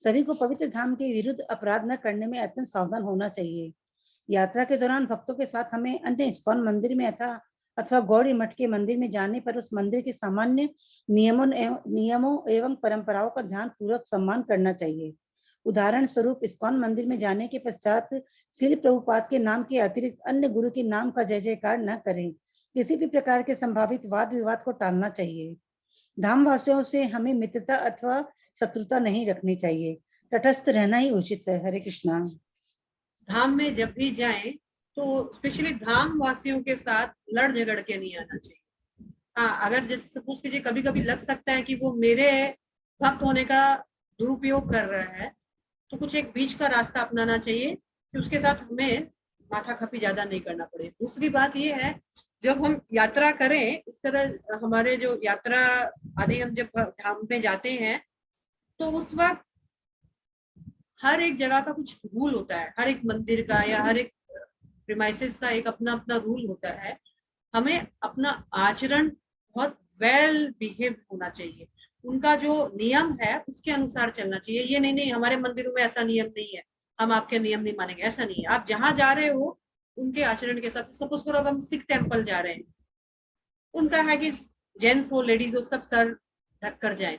सभी को पवित्र धाम के विरुद्ध अपराध न करने में अत्यंत सावधान होना चाहिए। यात्रा के दौरान भक्तों के साथ हमें अन्य इस्कॉन मंदिर में अथवा गौड़ी मठ के मंदिर में जाने पर उस मंदिर के सामान्य नियमों एवं परंपराओं का ध्यान पूर्वक सम्मान करना चाहिए। उदाहरण स्वरूप इस्कॉन मंदिर में जाने के पश्चात श्रील प्रभुपाद के नाम के अतिरिक्त अन्य गुरु के नाम का जय जयकार न करें। किसी भी प्रकार के संभावित वाद विवाद को टालना चाहिए। धाम वासियों से हमें मित्रता अथवा शत्रुता नहीं रखनी चाहिए, तटस्थ रहना ही उचित है। हरे कृष्णा। धाम में जब भी जाएं तो स्पेशली धाम वासियों के साथ लड़ झगड़ के नहीं आना चाहिए। हाँ, अगर जैसे सपोज कीजिए कभी कभी लग सकता है कि वो मेरे भक्त होने का दुरुपयोग कर रहा है, तो कुछ एक बीच का रास्ता अपनाना चाहिए कि उसके साथ हमें माथा खपी ज्यादा नहीं करना पड़े। दूसरी बात ये है, जब हम यात्रा करें इस तरह, हमारे जो यात्रा आदि हम जब धाम पे जाते हैं तो उस वक्त हर एक जगह का कुछ रूल होता है, हर एक मंदिर का या हर एक प्रीमाइसेस का एक अपना अपना रूल होता है। हमें अपना आचरण बहुत वेल बिहेव होना चाहिए, उनका जो नियम है उसके अनुसार चलना चाहिए। ये नहीं हमारे मंदिरों में ऐसा नियम नहीं है, हम आपके नियम नहीं मानेंगे, ऐसा नहीं है। आप जहां जा रहे हो उनके आचरण के साथ, सपोज करो अब हम सिख टेम्पल जा रहे हैं, उनका है कि जेंट्स हो लेडीज हो सब सर ढक कर जाए।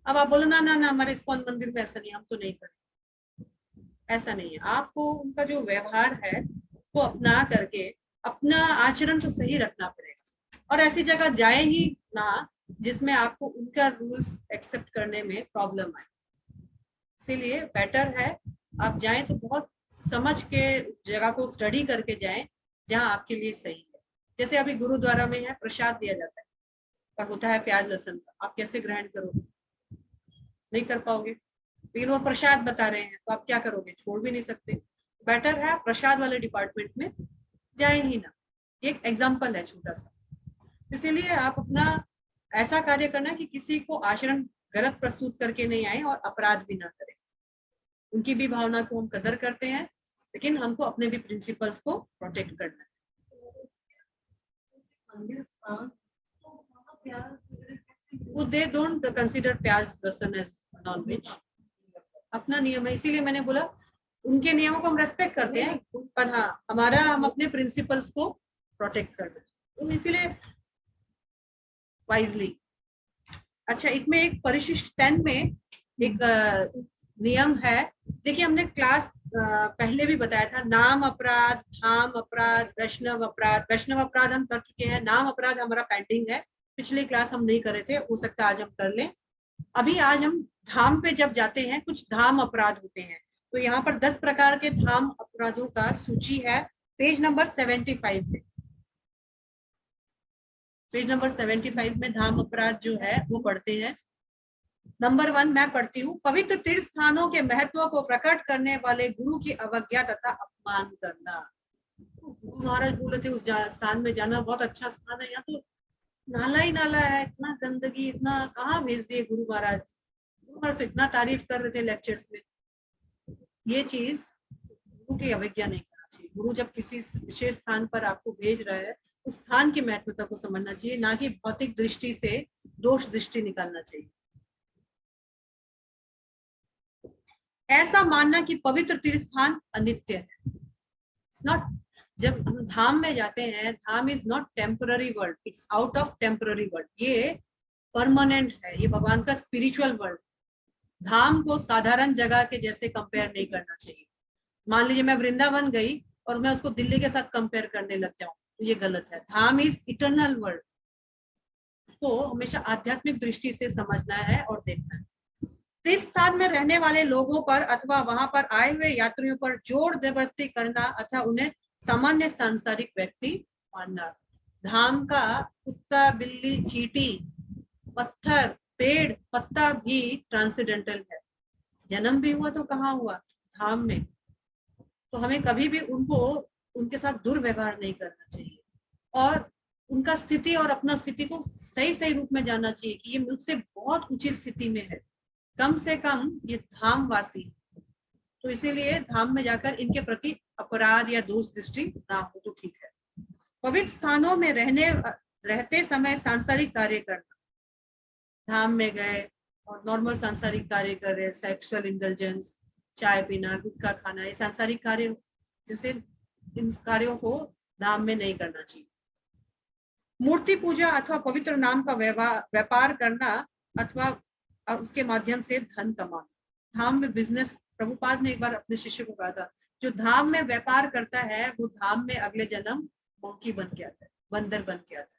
अब आप बोलो ना ना ना हमारे इस्कॉन मंदिर में ऐसा नहीं, हम तो नहीं करें, ऐसा नहीं है। आपको उनका जो व्यवहार है वो अपना करके अपना आचरण तो सही रखना पड़ेगा, और ऐसी जगह जाए ही ना जिसमें आपको उनका रूल्स एक्सेप्ट करने में प्रॉब्लम आए। इसीलिए बेटर है आप जाएं तो बहुत समझ के जगह को स्टडी करके जाएं जहां आपके लिए सही है। जैसे अभी गुरुद्वारा में है प्रसाद दिया जाता है पर होता है प्याज लहसुन का, आप कैसे ग्रहण करोगे? नहीं कर पाओगे, लेकिन वो प्रसाद बता रहे हैं तो आप क्या करोगे? छोड़ भी नहीं सकते। बेटर है प्रसाद वाले डिपार्टमेंट में जाए ही ना। एक एग्जाम्पल है छोटा सा। इसीलिए आप अपना ऐसा कार्य करना कि किसी को आचरण गलत प्रस्तुत करके नहीं आए और अपराध भी ना करें। उनकी भी भावना को हम कदर करते हैं, लेकिन हमको अपने भी प्रिंसिपल्स को प्रोटेक्ट करना है। दे डोंट कंसिडर प्याज लहसुन एज नॉन वेज, अपना नियम है। इसीलिए मैंने बोला उनके नियमों को हम रेस्पेक्ट करते हैं, पर हाँ हमारा हम अपने प्रिंसिपल्स को प्रोटेक्ट करना है, तो इसीलिए वाइजली। अच्छा, इसमें एक परिशिष्ट 10 में एक नियम है। देखिए हमने क्लास पहले भी बताया था, नाम अपराध, धाम अपराध, वैष्णव अपराध। वैष्णव अपराध हम कर चुके हैं, नाम अपराध हमारा पेंडिंग है, पिछली क्लास हम नहीं करे थे, हो सकता है आज हम कर लें। अभी आज हम धाम पे जब जाते हैं कुछ धाम अपराध होते हैं, तो यहाँ पर 10 प्रकार के धाम अपराधों का सूची है पेज नंबर 75 में। पेज नंबर 75 में धाम अपराध जो है वो पढ़ते हैं। नंबर 1 मैं पढ़ती हूँ। पवित्र तीर्थ स्थानों के महत्व को प्रकट करने वाले गुरु की अवज्ञा तथा अपमान करना। गुरु महाराज बोले थे उस स्थान में जाना बहुत अच्छा स्थान है, यहाँ तो नाला ही नाला है, इतना गंदगी, इतना कहाँ भेज दिए गुरु महाराज। गुरु महाराज तो इतना तारीफ कर रहे थे लेक्चर्स में। ये चीज गुरु की अवज्ञा नहीं करना चाहिए। गुरु जब किसी विशेष स्थान पर आपको भेज रहा है उस स्थान की महत्वता को समझना चाहिए, ना कि भौतिक दृष्टि से दोष दृष्टि निकालना चाहिए। ऐसा मानना कि पवित्र तीर्थ स्थान अनित्य है, इट्स नॉट। जब हम धाम में जाते हैं, धाम is not temporary world, it's out of temporary world, ये परमानेंट है, ये भगवान का स्पिरिचुअल वर्ल्ड। धाम को साधारण जगह के जैसे कंपेयर नहीं करना चाहिए। मान लीजिए मैं वृंदावन गई और मैं उसको दिल्ली के साथ कंपेयर करने लग जाऊं तो ये गलत है। धाम इज इटर्नल वर्ल्ड, उसको हमेशा आध्यात्मिक दृष्टि से समझना है और देखना है। तीर्थ स्थान में रहने वाले लोगों पर अथवा वहां पर आए हुए यात्रियों पर जोर जबरदस्ती करना अथवा उन्हें सामान्य सांसारिक व्यक्ति मानना। धाम का कुत्ता, बिल्ली, चींटी, पत्थर, पेड़, पत्ता भी ट्रांसेंडेंटल है। जन्म भी हुआ तो कहाँ हुआ? धाम में। तो हमें कभी भी उनको उनके साथ दुर्व्यवहार नहीं करना चाहिए और उनका स्थिति और अपना स्थिति को सही सही रूप में जानना चाहिए कि ये मुझसे बहुत ऊंची स्थिति में है, कम से कम ये धाम वासी। तो इसीलिए धाम में जाकर इनके प्रति अपराध या दोष दृष्टि ना हो तो ठीक है। पवित्र स्थानों में रहते समय सांसारिक कार्य करना। धाम में गए और नॉर्मल सांसारिक कार्य कर रहे, सेक्सुअल इंडल्जेंस, चाय पीना, गुटखा खाना, ये सांसारिक कार्य, जैसे इन कार्यों को धाम में नहीं करना चाहिए। मूर्ति पूजा अथवा पवित्र नाम का व्यापार करना अथवा उसके माध्यम से धन कमाना। धाम में बिजनेस, प्रभुपाद ने एक बार अपने शिष्य को कहा था, जो धाम में व्यापार करता है वो धाम में अगले जन्म मंकी बन के आता है, बंदर बन के आता है।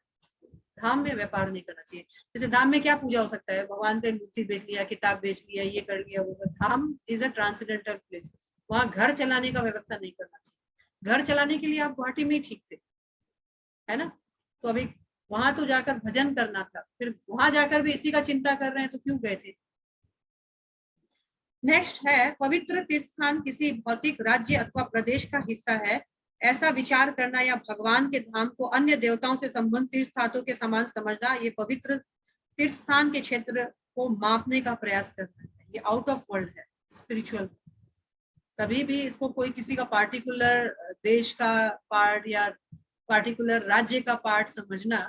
धाम में व्यापार नहीं करना चाहिए। जैसे धाम में क्या पूजा हो सकता है, भगवान का मूर्ति बेच लिया, किताब बेच लिया, ये कर लिया वो। धाम इज अ ट्रांसेंडेंटल प्लेस, वहां घर चलाने का व्यवस्था नहीं करना चाहिए। घर चलाने के लिए आप गुवाहाटी में ही ठीक थे, है ना। तो अभी वहां तो जाकर भजन करना था, फिर वहां जाकर भी इसी का चिंता कर रहे हैं, तो क्यों गए थे। नेक्स्ट है, पवित्र तीर्थ स्थान किसी भौतिक राज्य अथवा प्रदेश का हिस्सा है, ऐसा विचार करना या भगवान के धाम को अन्य देवताओं से संबंधित तीर्थ स्थानों के समान समझना, ये पवित्र तीर्थ स्थान के क्षेत्र को मापने का प्रयास करना है। ये आउट ऑफ वर्ल्ड है, स्पिरिचुअल। कभी भी इसको कोई किसी का पार्टिकुलर देश का पार्ट या पार्टिकुलर राज्य का पार्ट समझना,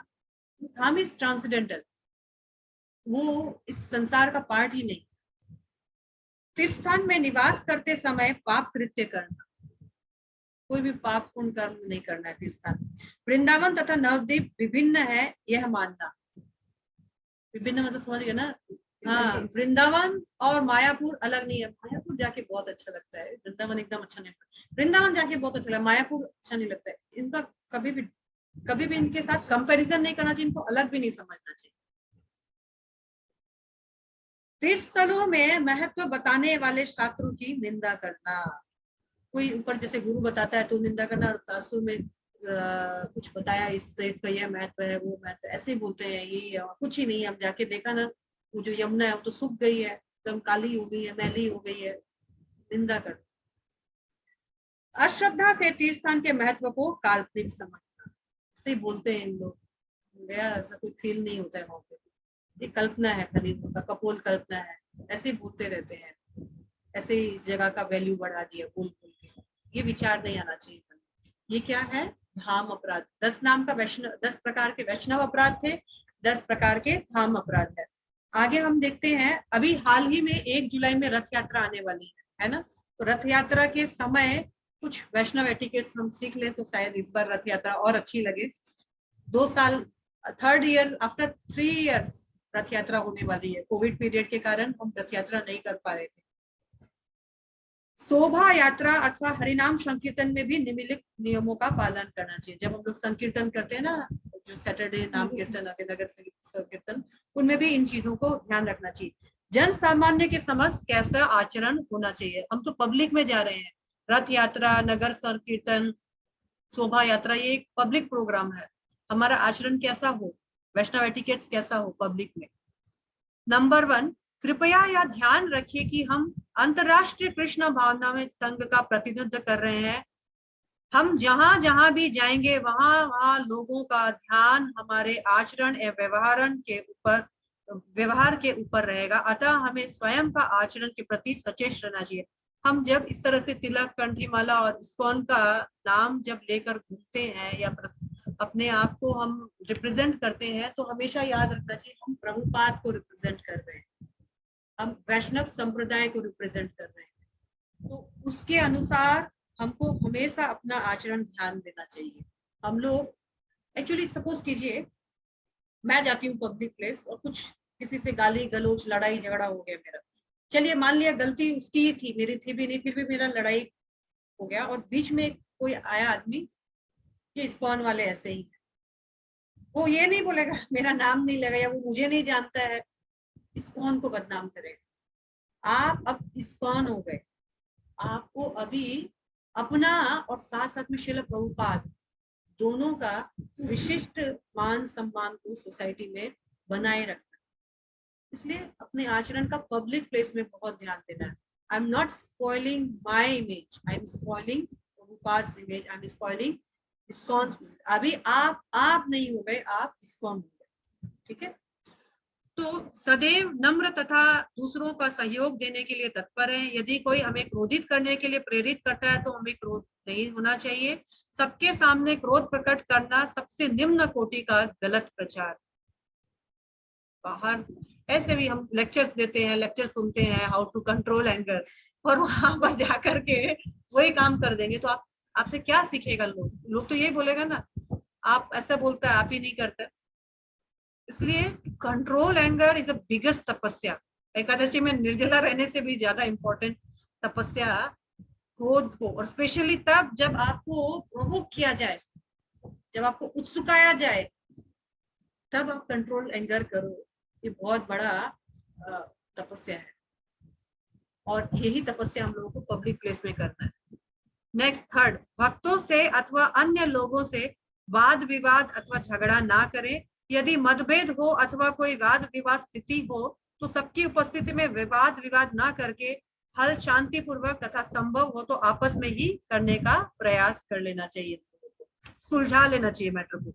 धाम इज ट्रांसेंडेंटल, वो इस संसार का पार्ट ही नहीं। तीर्थ स्थान में निवास करते समय पाप कृत्य करना, कोई भी पाप पूर्ण कर्म नहीं करना है तीर्थ स्थान। वृंदावन तथा नवद्वीप विभिन्न है यह मानना, विभिन्न मतलब समझ गए ना। हाँ, वृंदावन और मायापुर अलग नहीं है। मायापुर जाके बहुत अच्छा लगता है, वृंदावन एकदम अच्छा नहीं लगता। वृंदावन जाके बहुत अच्छा लगता है, मायापुर अच्छा नहीं लगता है। इनका कभी भी इनके साथ कंपैरिजन नहीं करना चाहिए, इनको अलग भी नहीं समझना चाहिए। तीर्थ स्थलों में महत्व बताने वाले शास्त्रों की निंदा करना, कोई ऊपर जैसे गुरु बताता है तो निंदा करना, और शास्त्रों में कुछ बताया इस सेठ का यह महत्व है, वो महत्व, ऐसे ही बोलते हैं यही है, कुछ ही नहीं है। हम जाके देखा ना, वो जो यमुना है वो तो सूख गई है, एकदम काली हो गई है, मैली हो गई है। निंदा कर, अश्रद्धा से तीर्थ स्थान के महत्व को काल्पनिक समझना, ऐसे ही बोलते हैं इन लोग। गया ऐसा कोई फील नहीं होता है वहां पे, ये कल्पना है, खाली कपोल कल्पना है, ऐसे ही बोलते रहते हैं, ऐसे ही इस जगह का वैल्यू बढ़ा दिया बोल बोल के। ये विचार नहीं आना चाहिए। ये क्या है, धाम अपराध। 10 प्रकार के वैष्णव अपराध थे, 10 प्रकार के धाम अपराध है। आगे हम देखते हैं, अभी हाल ही में 1 जुलाई में रथ यात्रा आने वाली है ना। तो रथ यात्रा के समय कुछ वैष्णव एटिकेट्स हम सीख लें तो शायद इस बार रथ यात्रा और अच्छी लगे। 2 साल, 3rd ईयर आफ्टर 3 इयर्स रथ यात्रा होने वाली है। कोविड पीरियड के कारण हम रथ यात्रा नहीं कर पा रहे थे। शोभा यात्रा अथवा हरिनाम संकीर्तन में भी निम्नलिखित नियमों का पालन करना चाहिए। जब हम लोग संकीर्तन करते हैं ना, जो सैटरडे नाम कीर्तन आते, नगर संकीर्तन, उनमें भी इन चीजों को ध्यान रखना चाहिए। जन सामान्य के समक्ष कैसा आचरण होना चाहिए। हम तो पब्लिक में जा रहे हैं, रथ यात्रा, नगर संकीर्तन, शोभा यात्रा, ये एक पब्लिक प्रोग्राम है। हमारा आचरण कैसा हो, वैष्णव एटिकेट्स कैसा हो पब्लिक में। नंबर 1, कृपया यह ध्यान रखिए कि हम अंतरराष्ट्रीय कृष्ण भावनामय संघ का प्रतिनिधित्व कर रहे हैं। हम जहां जहां भी जाएंगे वहां वहां लोगों का ध्यान हमारे आचरण एवं व्यवहार के ऊपर रहेगा। अतः हमें स्वयं का आचरण के प्रति सचेत रहना चाहिए। हम जब इस तरह से तिलक, कंठीमाला और इस्कॉन का नाम जब लेकर घूमते हैं या अपने आप को हम रिप्रेजेंट करते हैं, तो हमेशा याद रखना चाहिए हम प्रभुपाद को रिप्रेजेंट कर रहे हैं, हम वैष्णव संप्रदाय को रिप्रेजेंट कर रहे हैं। तो उसके अनुसार हमको हमेशा अपना आचरण ध्यान देना चाहिए। हम लोग एक्चुअली सपोज कीजिए मैं जाती हूँ पब्लिक प्लेस और कुछ किसी से गाली गलोच, लड़ाई झगड़ा हो गया मेरा, चलिए मान लिया गलती उसकी ही थी, मेरी थी भी नहीं, फिर भी मेरा लड़ाई हो गया, और बीच में कोई आया आदमी, ये इस्कॉन वाले ऐसे ही, वो ये नहीं बोलेगा, मेरा नाम नहीं लेगा या वो मुझे नहीं जानता है, इस्कॉन को बदनाम करेगा। आप अब इस्कॉन हो गए, आपको अभी अपना और साथ साथ में श्रील प्रभुपाद दोनों का विशिष्ट मान सम्मान को सोसाइटी में बनाए रखना। इसलिए अपने आचरण का पब्लिक प्लेस में बहुत ध्यान देना है। I am not spoiling my image, I am spoiling Prabhupada's image, I am spoiling ISKCON. अभी आप नहीं हो गए, आप इस्कॉन हो गए, ठीक है। तो सदैव नम्र तथा दूसरों का सहयोग देने के लिए तत्पर है। यदि कोई हमें क्रोधित करने के लिए प्रेरित करता है तो हमें क्रोध नहीं होना चाहिए। सबके सामने क्रोध प्रकट करना सबसे निम्न कोटि का गलत प्रचार। बाहर ऐसे भी हम लेक्चर्स देते हैं, लेक्चर सुनते हैं हाउ टू कंट्रोल एंगर, और वहां पर जाकर के वही काम कर देंगे तो आपसे क्या सीखेगा लोग तो यही बोलेगा ना, आप ऐसा बोलता है, आप ही नहीं करते। इसलिए control anger is the biggest तपस्या। एकादशी में निर्जला रहने से भी ज्यादा इंपॉर्टेंट तपस्या क्रोध को, और स्पेशली तब जब आपको प्रोवोक किया जाए, जब आपको उत्सुकाया जाए, तब आप कंट्रोल एंगर करो। ये बहुत बड़ा तपस्या है, और यही तपस्या हम लोगों को पब्लिक प्लेस में करना है। नेक्स्ट थर्ड, भक्तों से अथवा अन्य लोगों से वाद विवाद अथवा झगड़ा ना करें। यदि मतभेद हो अथवा कोई वाद विवाद स्थिति हो तो सबकी उपस्थिति में विवाद विवाद ना करके हल शांतिपूर्वक तथा संभव हो तो आपस में ही करने का प्रयास कर लेना चाहिए, सुलझा लेना चाहिए मैटर को।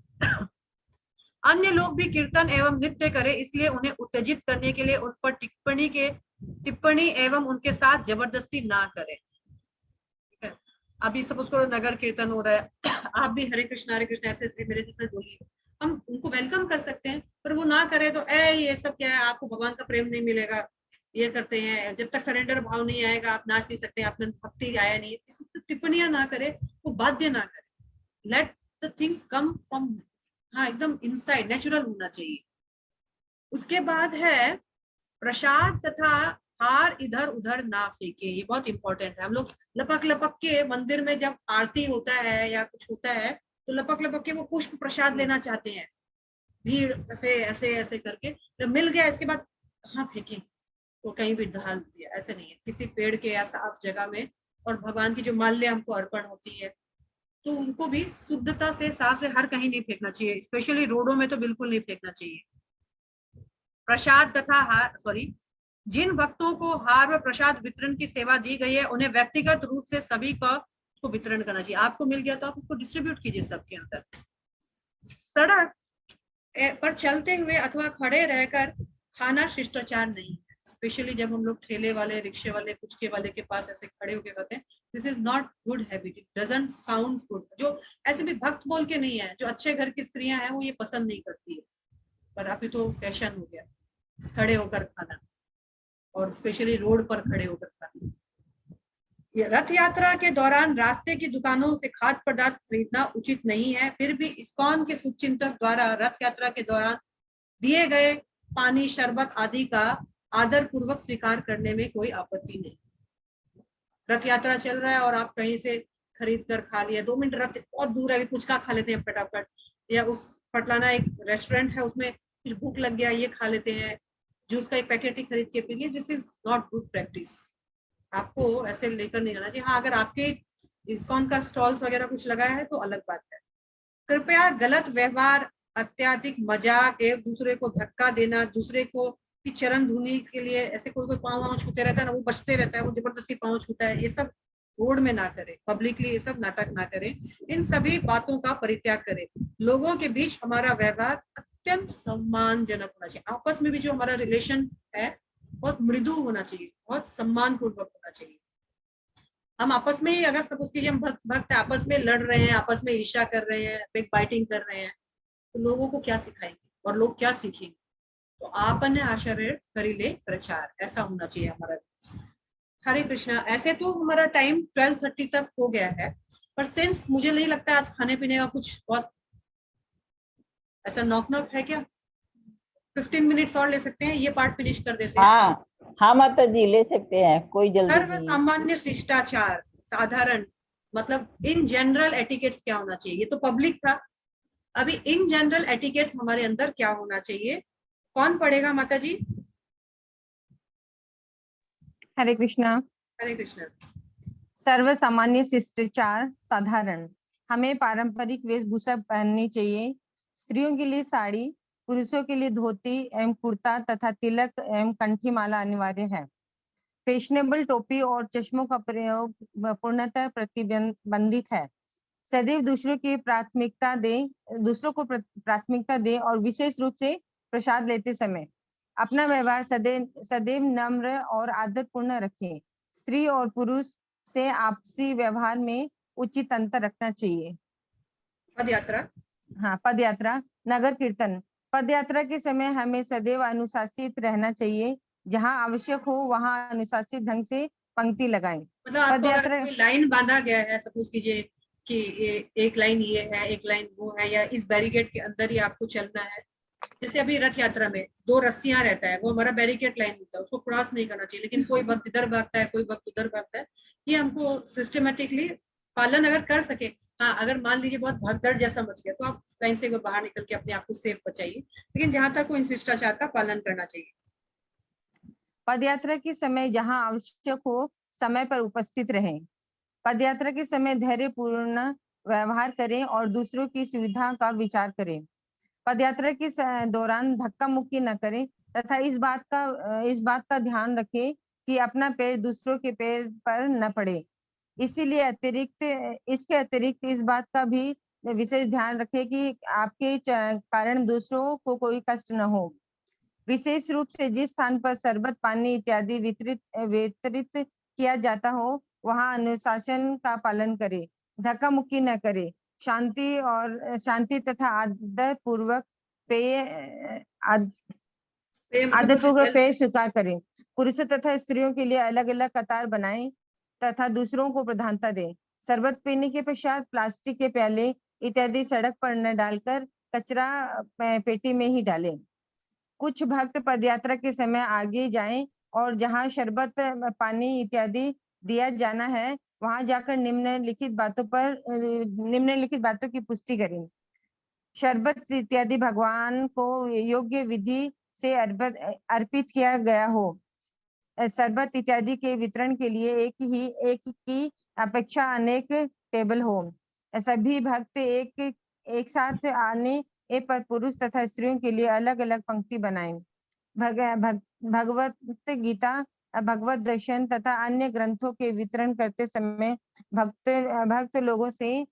अन्य लोग भी कीर्तन एवं नृत्य करें, इसलिए उन्हें उत्तेजित करने के लिए उन पर टिप्पणी एवं उनके साथ जबरदस्ती ना करें। ठीक है, अभी सपोज करो नगर कीर्तन हो रहा है, आप भी हरे कृष्ण ऐसे मेरे जैसे बोलिए, हम उनको वेलकम कर सकते हैं, पर वो ना करे तो ये सब क्या है, आपको भगवान का प्रेम नहीं मिलेगा, ये करते हैं, जब तक सरेंडर भाव नहीं आएगा आप नाच नहीं सकते, आपने भक्ति आया नहीं, इस टिप्पणियां ना करे, वो बाध्य ना करे। Let the things come from, हाँ एकदम इनसाइड, नेचुरल होना चाहिए। उसके बाद है प्रसाद तथा हार इधर उधर ना फेंके, ये बहुत इंपॉर्टेंट है। हम लोग लपक लपक के मंदिर में जब आरती होता है या कुछ होता है तो लपक लपक के वो पुष्प प्रसाद लेना चाहते हैं, भीड़ ऐसे ऐसे ऐसे करके, जब मिल गया इसके बाद हाँ फेंके तो कहीं भी डाल दिया, ऐसे नहीं है। किसी पेड़ के या साफ जगह में, और भगवान की जो माल्य हमको अर्पण होती है तो उनको भी शुद्धता से साफ से हर कहीं नहीं फेंकना चाहिए, स्पेशली रोडों में तो बिल्कुल नहीं फेंकना चाहिए। प्रसाद तथा हार, जिन भक्तों को हार व प्रसाद वितरण की सेवा दी गई है उन्हें व्यक्तिगत रूप से सभी को वितरण करना चाहिए। आपको मिल गया तो आप उसको डिस्ट्रीब्यूट कीजिए सबके अंदर। सड़क पर चलते हुए अथवा खड़े रहकर खाना शिष्टाचार नहीं है, स्पेशली जब हम लोग ठेले वाले, रिक्शे वाले, पुचके वाले के पास ऐसे खड़े होके खाते हैं। This is not good habit, it doesn't sound good. जो ऐसे भी भक्त बोल के नहीं है, जो अच्छे घर की स्त्रियां हैं वो ये पसंद नहीं करती है, पर अभी तो फैशन हो गया खड़े होकर खाना, और स्पेशली रोड पर खड़े होकर खाना। ये रथ यात्रा के दौरान रास्ते की दुकानों से खाद्य पदार्थ खरीदना उचित नहीं है, फिर भी इस्कॉन के शुभचिंतक द्वारा रथ यात्रा के दौरान दिए गए पानी, शरबत आदि का आदर पूर्वक स्वीकार करने में कोई आपत्ति नहीं। रथ यात्रा चल रहा है और आप कहीं से खरीद कर खा लिया, 2 मिनट रथ बहुत दूर है, कुछ का खा लेते हैं फटाफट, या उस फटलाना एक रेस्टोरेंट है उसमें कुछ भूख लग गया ये खा लेते हैं, जूस का एक पैकेट ही खरीद के पी लिए। This is not good practice, आपको ऐसे लेकर नहीं जाना चाहिए। हाँ, अगर आपके इस्कॉन का स्टॉल्स वगैरह कुछ लगाया है तो अलग बात है। कृपया गलत व्यवहार, अत्याधिक मजाक, एक दूसरे को धक्का देना, दूसरे को की चरण धुनी के लिए ऐसे कोई पाँव छूते रहता है ना, वो बचते रहता है, वो जबरदस्ती पाँव छूता है, ये सब रोड में ना करें, पब्लिकली ये सब नाटक ना करें, इन सभी बातों का परित्याग करें। लोगों के बीच हमारा व्यवहार अत्यंत सम्मानजनक होना चाहिए, आपस में भी जो हमारा रिलेशन है बहुत मृदु होना चाहिए, बहुत सम्मान पूर्वक होना चाहिए। हम आपस में ही अगर सपोज कीजिए हम भक्त आपस में लड़ रहे हैं, आपस में ईर्ष्या कर रहे हैं, बिग बाइटिंग कर रहे हैं, तो लोगों को क्या सिखाएंगे और लोग क्या सीखेंगे? तो आपने आश्चर्य करिले प्रचार, ऐसा होना चाहिए हमारा। हरे कृष्णा। ऐसे तो हमारा टाइम 12:30 तक हो गया है, पर सिंस मुझे नहीं लगता आज खाने पीने का कुछ बहुत ऐसा नॉक है क्या, 15 मिनट्स और ले सकते हैं, ये पार्ट फिनिश कर देते हैं। हाँ माता जी ले सकते हैं, कोई जल्दी सर्व नहीं है। सामान्य शिष्टाचार, साधारण मतलब इन जनरल एटिकेट्स क्या होना चाहिए, ये तो पब्लिक था, अभी इन जनरल एटिकेट्स हमारे अंदर क्या होना चाहिए, कौन पढ़ेगा माता जी? हरे कृष्णा। हरे कृष्ण। सर्व सामान्य शिष्टाचार साधारण, हमें पारंपरिक वेशभूषा पहननी चाहिए। स्त्रियों के लिए साड़ी, पुरुषों के लिए धोती एवं कुर्ता तथा तिलक एवं कंठी माला अनिवार्य है। फैशनेबल टोपी और चश्मों का प्रयोग पूर्णतः प्रतिबंधित है। सदैव दूसरों को प्राथमिकता दे और विशेष रूप से प्रसाद लेते समय अपना व्यवहार सदैव नम्र और आदरपूर्ण रखें। स्त्री और पुरुष से आपसी व्यवहार में उचित अंतर रखना चाहिए। पदयात्रा। हाँ, पदयात्रा, नगर कीर्तन। पदयात्रा के समय हमें सदैव अनुशासित रहना चाहिए, जहाँ आवश्यक हो वहाँ अनुशासित ढंग से पंक्ति लगाएं। मतलब आपको अगर कोई लाइन बांधा गया है, सपोज कीजिए कि एक लाइन ये है, एक लाइन वो है, या इस बैरिकेड के अंदर ही आपको चलना है, जैसे अभी रथ यात्रा में 2 रस्सियां रहता है, वो हमारा बैरिकेड लाइन होता है, उसको क्रॉस नहीं करना चाहिए, लेकिन कोई वक्त इधर भागता है, कोई वक्त उधर भागता है, ये हमको सिस्टमेटिकली पालन अगर कर सके हाँ, अगर मान लीजिए बहुत भगदड़ जैसा मच गया तो आप लाइन से बाहर निकल के अपने आप को सेफ बचाइए, लेकिन जहां तक इन शिष्टाचार का पालन करना चाहिए। पदयात्रा के समय जहां आवश्यक हो समय पर उपस्थित रहें। पदयात्रा के समय धैर्यपूर्ण व्यवहार करें और दूसरों की सुविधा का विचार करें। पदयात्रा के दौरान धक्का मुक्की न करें तथा इस बात का ध्यान रखें कि अपना पैर दूसरों के पैर पर न पड़े। इसके अतिरिक्त इस बात का भी विशेष ध्यान रखें कि आपके कारण दूसरों को कोई कष्ट न हो। विशेष रूप से जिस स्थान पर शरबत, पानी इत्यादि वितरित किया जाता हो वहां अनुशासन का पालन करें, धक्का मुक्की न करें, शांति तथा आदरपूर्वक पेय स्वीकार करें। पुरुषों तथा स्त्रियों के लिए अलग अलग कतार बनाएं तथा दूसरों को प्रधानता दें। शरबत पीने के पश्चात प्लास्टिक के प्याले इत्यादि सड़क पर न डालकर कचरा पेटी में ही डालें। कुछ भक्त पदयात्रा के समय आगे जाएं और जहां शरबत, पानी इत्यादि दिया जाना है वहां जाकर निम्नलिखित बातों की पुष्टि करें। शरबत इत्यादि भगवान को योग्य विधि से अर्पित किया गया हो। शरबत इत्यादि के वितरण के लिए एक की अपेक्षा अनेक टेबल हो। सभी भक्त एक साथ आने पर पुरुष तथा स्त्रियों के लिए अलग अलग पंक्ति बनाएं। भगवत गीता, भगवत दर्शन तथा अन्य ग्रंथों के वितरण करते समय भक्त लोगों से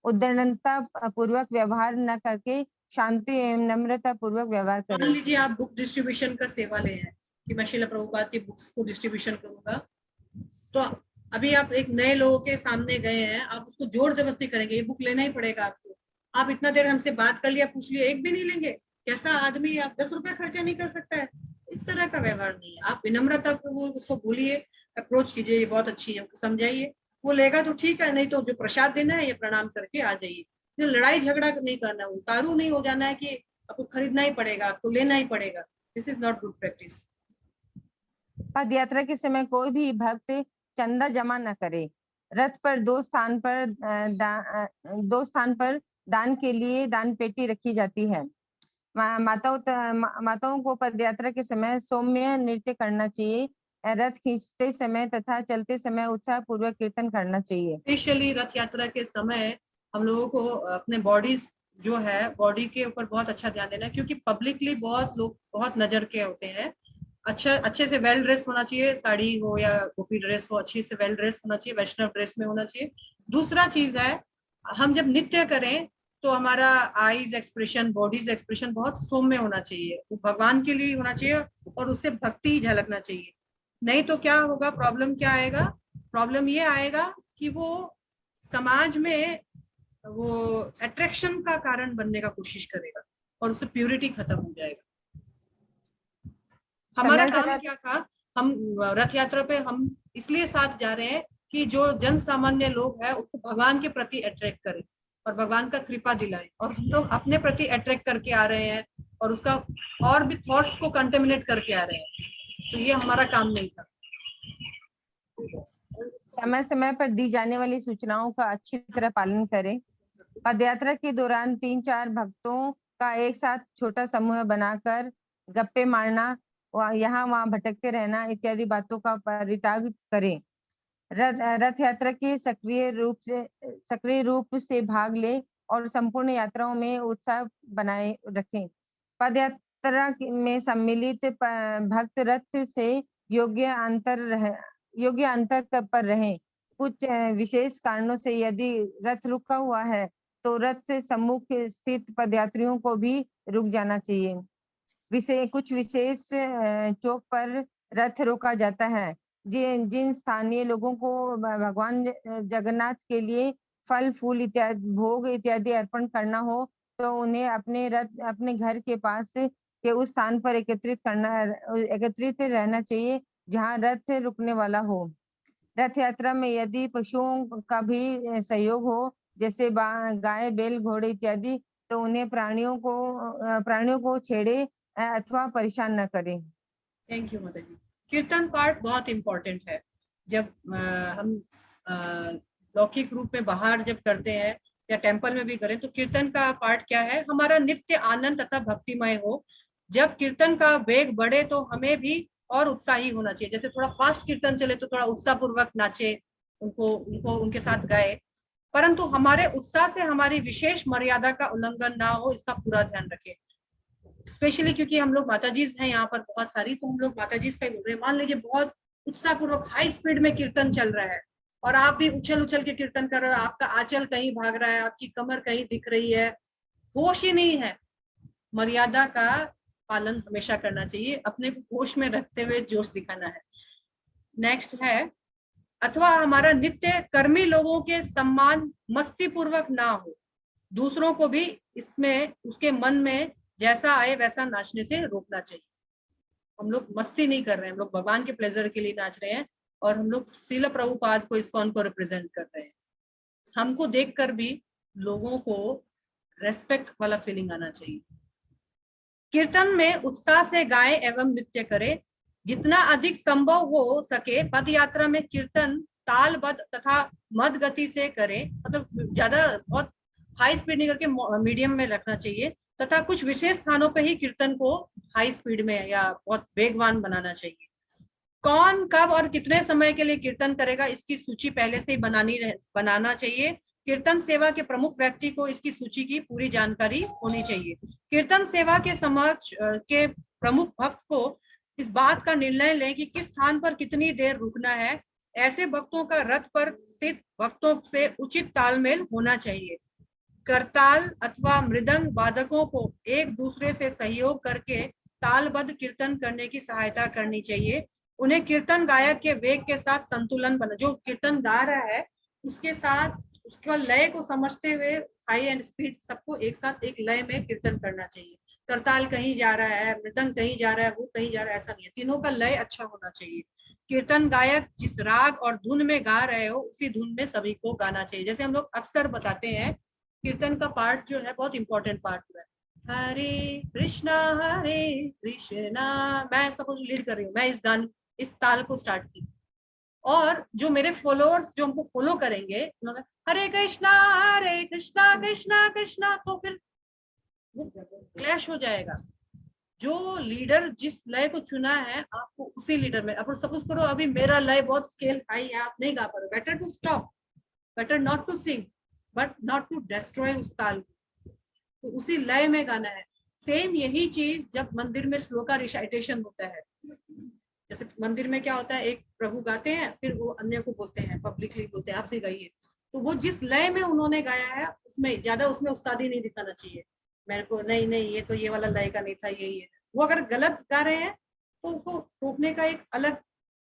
उदारता पूर्वक व्यवहार न करके शांति एवं नम्रता पूर्वक व्यवहार करें। मान लीजिए आप बुक डिस्ट्रीब्यूशन का सेवा ले हैं कि मैं श्रील प्रभुपाद की बुक्स को डिस्ट्रीब्यूशन करूंगा, तो अभी आप एक नए लोगों के सामने गए हैं, आप उसको जोर जबरदस्ती करेंगे, ये बुक लेना ही पड़ेगा आपको। आप इतना देर हमसे बात कर लिया, पूछ लिया, एक भी नहीं लेंगे? कैसा आदमी, आप 10 रुपए खर्चा नहीं कर सकता है? इस तरह का व्यवहार नहीं है। आप विनम्रता पूर्वक उसको बोलिए, अप्रोच कीजिए, ये बहुत अच्छी है, समझाइए, वो लेगा तो ठीक है, नहीं तो जो प्रसाद देना है ये प्रणाम करके आ जाइए। लड़ाई झगड़ा नहीं करना, उतारू नहीं हो जाना है कि आपको खरीदना ही पड़ेगा, आपको लेना ही पड़ेगा। This is not good practice. पदयात्रा के समय कोई भी भक्त चंदा जमा न करे। रथ पर दो स्थान पर दान के लिए दान पेटी रखी जाती है। माताओं को पदयात्रा के समय सौम्य नृत्य करना चाहिए। रथ खींचते समय तथा चलते समय उत्साह पूर्वक कीर्तन करना चाहिए। स्पेशली रथ यात्रा के समय हम लोगों को अपने बॉडीज जो है, बॉडी के ऊपर बहुत अच्छा ध्यान देना है, क्योंकि पब्लिकली बहुत लोग बहुत नजर के होते हैं। अच्छे से वेल ड्रेस होना चाहिए, साड़ी हो या गोपी ड्रेस हो, अच्छे से वेल ड्रेस होना चाहिए, वैष्णव ड्रेस में होना चाहिए। दूसरा चीज है, हम जब नृत्य करें तो हमारा आईज एक्सप्रेशन, बॉडीज एक्सप्रेशन बहुत सौम्य होना चाहिए, वो भगवान के लिए होना चाहिए और उससे भक्ति झलकना चाहिए। नहीं तो क्या होगा, प्रॉब्लम क्या आएगा? प्रॉब्लम ये आएगा कि वो समाज में वो अट्रैक्शन का कारण बनने का कोशिश करेगा और उससे प्यूरिटी खत्म हो जाएगा। हमारा काम क्या था, हम रथ यात्रा पे हम इसलिए साथ जा रहे हैं कि जो जन सामान्य लोग हैं उसको भगवान के प्रति अट्रैक्ट करें और भगवान का कृपा दिलाएं, और हम लोग अपने प्रति अट्रैक्ट करके आ रहे हैं और उसका और भी थॉट्स को कंटेमिनेट करके आ रहे हैं, तो ये हमारा काम नहीं था। समय समय पर दी जाने वाली सूचनाओं का अच्छी तरह पालन करें। पदयात्रा के दौरान 3-4 भक्तों का एक साथ छोटा समूह बनाकर गप्पे मारना, यहाँ वहां भटकते रहना इत्यादि बातों का परित्याग करें। रथ यात्रा के सक्रिय रूप से भाग ले और संपूर्ण यात्राओं में उत्साह बनाए रखें। पदयात्रा में सम्मिलित भक्त रथ से योग्य अंतर पर रहें। कुछ विशेष कारणों से यदि रथ रुका हुआ है तो रथ सम्मुख स्थित पदयात्रियों को भी रुक जाना चाहिए। कुछ विशेष चौक पर रथ रोका जाता है। जिन स्थानीय लोगों को भगवान जगन्नाथ के लिए फल फूल इत्यादि भोग इत्यादि अर्पण करना हो तो उन्हें अपने घर के पास के उस स्थान पर एकत्रित रहना चाहिए जहां रथ रुकने वाला हो। रथ यात्रा में यदि पशुओं का भी सहयोग हो, जैसे गाय, बैल, घोड़े इत्यादि, तो उन्हें प्राणियों को छेड़े अथवा परेशान न करें। थैंक यू माता जी। कीर्तन पार्ट बहुत इम्पोर्टेंट है। जब हम लौकिक रूप में बाहर जब करते हैं या टेम्पल में भी करें, तो कीर्तन का पार्ट क्या है, हमारा नित्य आनंद तथा भक्तिमय हो। जब कीर्तन का वेग बढ़े तो हमें भी और उत्साही होना चाहिए। जैसे थोड़ा फास्ट कीर्तन चले तो थोड़ा उत्साह पूर्वक नाचे, उनको उनके साथ गाए, परंतु हमारे उत्साह से हमारी विशेष मर्यादा का उल्लंघन ना हो, इसका पूरा ध्यान रखें। स्पेशली क्योंकि हम लोग माताजीज हैं यहाँ पर बहुत सारी, तो हम लोग माताजीज का ही बोल रहे हैं। मान लीजिए बहुत उत्साह पूर्वक हाई स्पीड में कीर्तन चल रहा है और आप भी उछल उछल के कीर्तन कर रहे हो, आपका आंचल कहीं भाग रहा है, आपकी कमर कहीं दिख रही है, होश ही नहीं है। मर्यादा का पालन हमेशा करना चाहिए, अपने को होश में रखते हुए जोश दिखाना है। नेक्स्ट है, अथवा हमारा नित्य कर्मी लोगों के सम्मान मस्ती पूर्वक ना हो, दूसरों को भी इसमें उसके मन में जैसा आए वैसा नाचने से रोकना चाहिए। हम लोग मस्ती नहीं कर रहे हैं, हम लोग भगवान के प्लेजर के लिए नाच रहे हैं और हम लोग श्रील प्रभुपाद को, इस्कॉन को रिप्रेजेंट कर रहे हैं। हमको देखकर भी लोगों को रेस्पेक्ट वाला फीलिंग आना चाहिए। कीर्तन में उत्साह से गाएं एवं नृत्य करें, जितना अधिक संभव हो सके पद यात्रा में कीर्तन तालबद्ध तथा मद गति से करें, मतलब ज्यादा बहुत हाई स्पीड नहीं करके मीडियम में रखना चाहिए, तथा कुछ विशेष स्थानों पे ही कीर्तन को हाई स्पीड में या बहुत वेगवान बनाना चाहिए। कौन कब और कितने समय के लिए कीर्तन करेगा, इसकी सूची पहले से ही बनाना चाहिए। कीर्तन सेवा के प्रमुख व्यक्ति को इसकी सूची की पूरी जानकारी होनी चाहिए। कीर्तन सेवा के समक्ष के प्रमुख भक्त को इस बात का निर्णय लें कि किस स्थान पर कितनी देर रुकना है। ऐसे भक्तों का रथ पर स्थित भक्तों से उचित तालमेल होना चाहिए। करताल अथवा मृदंग वादकों को एक दूसरे से सहयोग करके तालबद्ध कीर्तन करने की सहायता करनी चाहिए। उन्हें कीर्तन गायक के वेग के साथ संतुलन बना, जो कीर्तन गा रहा है उसके साथ उसके लय को समझते हुए हाई एंड स्पीड सबको एक साथ एक लय में कीर्तन करना चाहिए। करताल कहीं जा रहा है, मृदंग कहीं जा रहा है, वो कहीं जा रहा है, ऐसा नहीं है, तीनों का लय अच्छा होना चाहिए। कीर्तन गायक जिस राग और धुन में गा रहे हो उसी धुन में सभी को गाना चाहिए। जैसे हम लोग अक्सर बताते हैं, कीर्तन का पार्ट जो है बहुत इंपॉर्टेंट पार्ट है। हरे कृष्णा, मैं सपोज लीड कर रही हूँ, मैं इस ताल को स्टार्ट की, और जो मेरे फॉलोअर्स जो हमको फॉलो करेंगे हरे कृष्णा कृष्णा कृष्णा, तो फिर वो क्लैश हो जाएगा। जो लीडर जिस लय को चुना है आपको उसी लीडर में, अब सपोज करो अभी मेरा लय बहुत स्केल हाई है, आप नहीं गा पा रहे, better to stop, better not to sing but not to destroy उस ताल को, तो उसी लय में गाना है। सेम यही चीज जब मंदिर में श्लोका रिसाइटेशन होता है, जैसे मंदिर में क्या होता है, एक प्रभु गाते हैं फिर वो अन्य को बोलते हैं, पब्लिकली बोलते हैं आप भी गाइए, तो वो जिस लय में उन्होंने गाया है उसमें ज्यादा उसमें उस्तादी नहीं दिखाना चाहिए मेरे को, नहीं ये तो ये वाला लय का नहीं था, यही है। वो अगर गलत गा रहे हैं तो उसको रोकने का एक अलग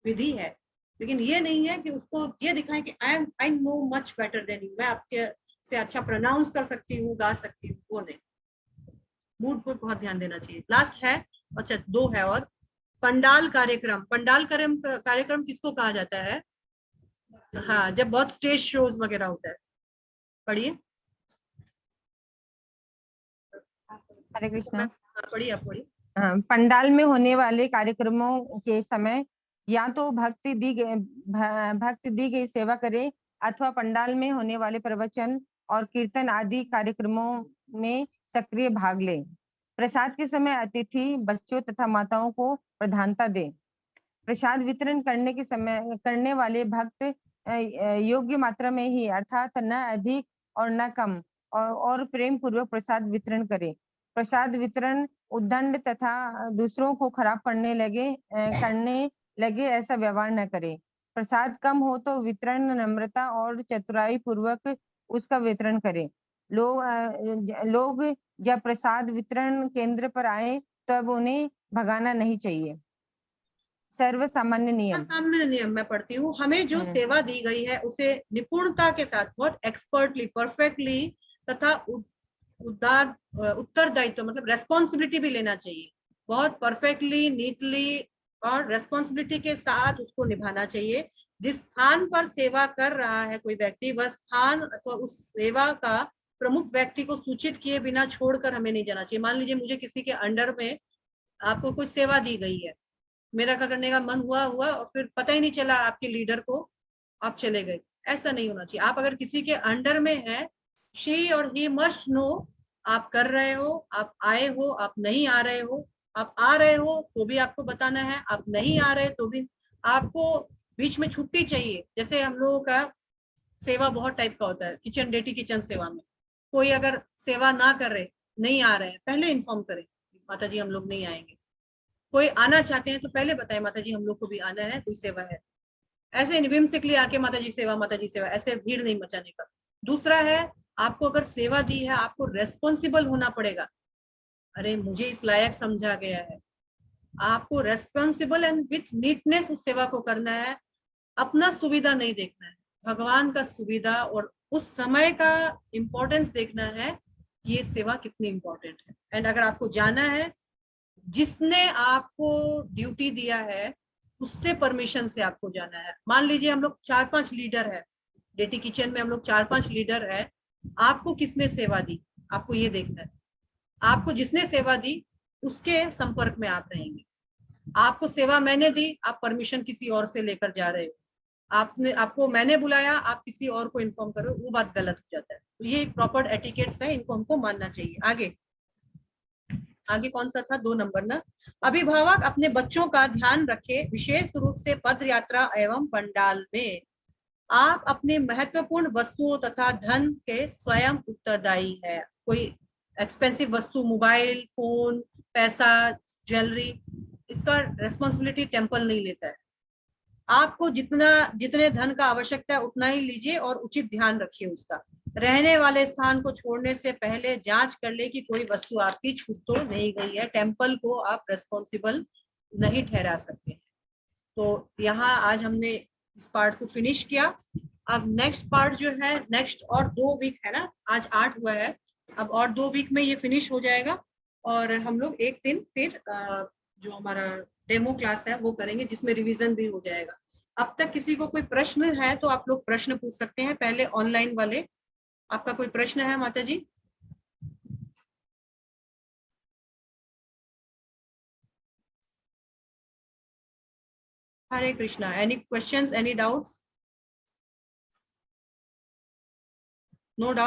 विधि है, लेकिन ये नहीं है कि उसको ये दिखाएं कि I know much better than you, मैं आपके से अच्छा प्रोनाउंस कर सकती हूँ, गा सकती हूँ, वो नहीं। मूड पर बहुत ध्यान देना चाहिए। लास्ट है, अच्छा 2 है और, पंडाल कार्यक्रम। पंडाल कार्यक्रम किसको कहा जाता है? हाँ, जब बहुत स्टेज शोज वगैरह होता है। पढ़िए। हरे कृष्णा। पढ़िए, आप पढ़िए। पंडाल में होने वाले कार्यक्रमों के समय या तो भक्ति दी गई सेवा करे अथवा पंडाल में होने वाले प्रवचन और कीर्तन आदि कार्यक्रमों में सक्रिय भाग ले। प्रसाद के समय अतिथि बच्चों तथा माताओं को प्रधानता दे। प्रसाद वितरण करने वाले भक्त योग्य मात्रा में ही, अर्थात न अधिक और न कम, और प्रेम पूर्वक प्रसाद वितरण करे। प्रसाद वितरण उद्दंड तथा दूसरों को खराब करने लगे ऐसा व्यवहार न करे। प्रसाद कम हो तो वितरण नम्रता और चतुराई पूर्वक उसका वितरण करे। लोग जब प्रसाद वितरण केंद्र पर आए तब उन्हें भगाना नहीं चाहिए। सर्व सामान्य नियम मैं पढ़ती हूँ। हमें जो सेवा दी गई है उसे निपुणता के साथ, बहुत एक्सपर्टली, परफेक्टली तथा उत्तरदायित्व मतलब रेस्पॉन्सिबिलिटी भी लेना चाहिए। बहुत परफेक्टली, नीटली और रेस्पॉन्सिबिलिटी के साथ उसको निभाना चाहिए। जिस स्थान पर सेवा कर रहा है कोई व्यक्ति, वह स्थान अथवा उस सेवा का प्रमुख व्यक्ति को सूचित किए बिना छोड़कर हमें नहीं जाना चाहिए। मान लीजिए मुझे किसी के अंडर में आपको कुछ सेवा दी गई है, मेरा क्या करने का मन हुआ और फिर पता ही नहीं चला आपके लीडर को, आप चले गए, ऐसा नहीं होना चाहिए। आप अगर किसी के अंडर में है, शी और ही मस्ट नो आप कर रहे हो, आप आए हो, आप नहीं आ रहे हो। आप आ रहे हो तो भी आपको बताना है, आप नहीं आ रहे तो भी। आपको बीच में छुट्टी चाहिए, जैसे हम लोगों का सेवा बहुत टाइप का होता है, किचन डेटी किचन सेवा में कोई अगर सेवा ना कर रहे, नहीं आ रहे हैं, पहले इन्फॉर्म करें, माता जी हम लोग नहीं आएंगे। कोई आना चाहते हैं तो पहले बताएं, माता जी हम लोग को भी आना है, कोई सेवा है। ऐसे निविम्सिकली आके माता जी सेवा, ऐसे भीड़ नहीं मचाने का। दूसरा है, आपको अगर सेवा दी है, आपको रेस्पॉन्सिबल होना पड़ेगा। अरे मुझे इस लायक समझा गया है, आपको रेस्पॉन्सिबल एंड विथ नीटनेस उस सेवा को करना है। अपना सुविधा नहीं देखना है, भगवान का सुविधा और उस समय का इम्पोर्टेंस देखना है कि ये सेवा कितनी इम्पोर्टेंट है। एंड अगर आपको जाना है, जिसने आपको ड्यूटी दिया है उससे परमिशन से आपको जाना है। मान लीजिए हम लोग 4-5 लीडर है, डेटी किचन में हम लोग 4-5 लीडर है, आपको किसने सेवा दी, आपको ये देखना है। आपको जिसने सेवा दी उसके संपर्क में आप रहेंगे। आपको सेवा मैंने दी, आप परमिशन किसी और से लेकर जा रहे हो, आपको मैंने बुलाया, आप किसी और को इन्फॉर्म करो, वो बात गलत हो जाता है। तो ये एक प्रॉपर एटिकेट्स है, इनको हमको मानना चाहिए। आगे कौन सा था, 2 नंबर ना। अभिभावक अपने बच्चों का ध्यान रखे, विशेष रूप से पद यात्रा एवं पंडाल में। आप अपने महत्वपूर्ण वस्तुओं तथा धन के स्वयं उत्तरदायी है। कोई एक्सपेंसिव वस्तु, मोबाइल फोन, पैसा, ज्वेलरी, इसका रेस्पॉन्सिबिलिटी टेम्पल नहीं लेता है। आपको जितने धन का आवश्यकता है उतना ही लीजिए और उचित ध्यान रखिए उसका। रहने वाले स्थान को छोड़ने से पहले जांच कर ले कि कोई वस्तु आपकी छूट तो नहीं गई है। टेम्पल को आप रेस्पॉन्सिबल नहीं ठहरा सकते हैं। तो यहाँ आज हमने इस पार्ट को फिनिश किया। अब नेक्स्ट पार्ट जो है, नेक्स्ट और 2 वीक है ना, आज 8 हुआ है, अब और 2 वीक में ये फिनिश हो जाएगा। और हम लोग एक दिन फिर जो हमारा डेमो क्लास है वो करेंगे, जिसमें रिवीजन भी हो जाएगा। अब तक किसी को कोई प्रश्न है तो आप लोग प्रश्न पूछ सकते हैं। पहले ऑनलाइन वाले, आपका कोई प्रश्न है माता जी? Hare Krishna. Any questions, any doubts? No doubt.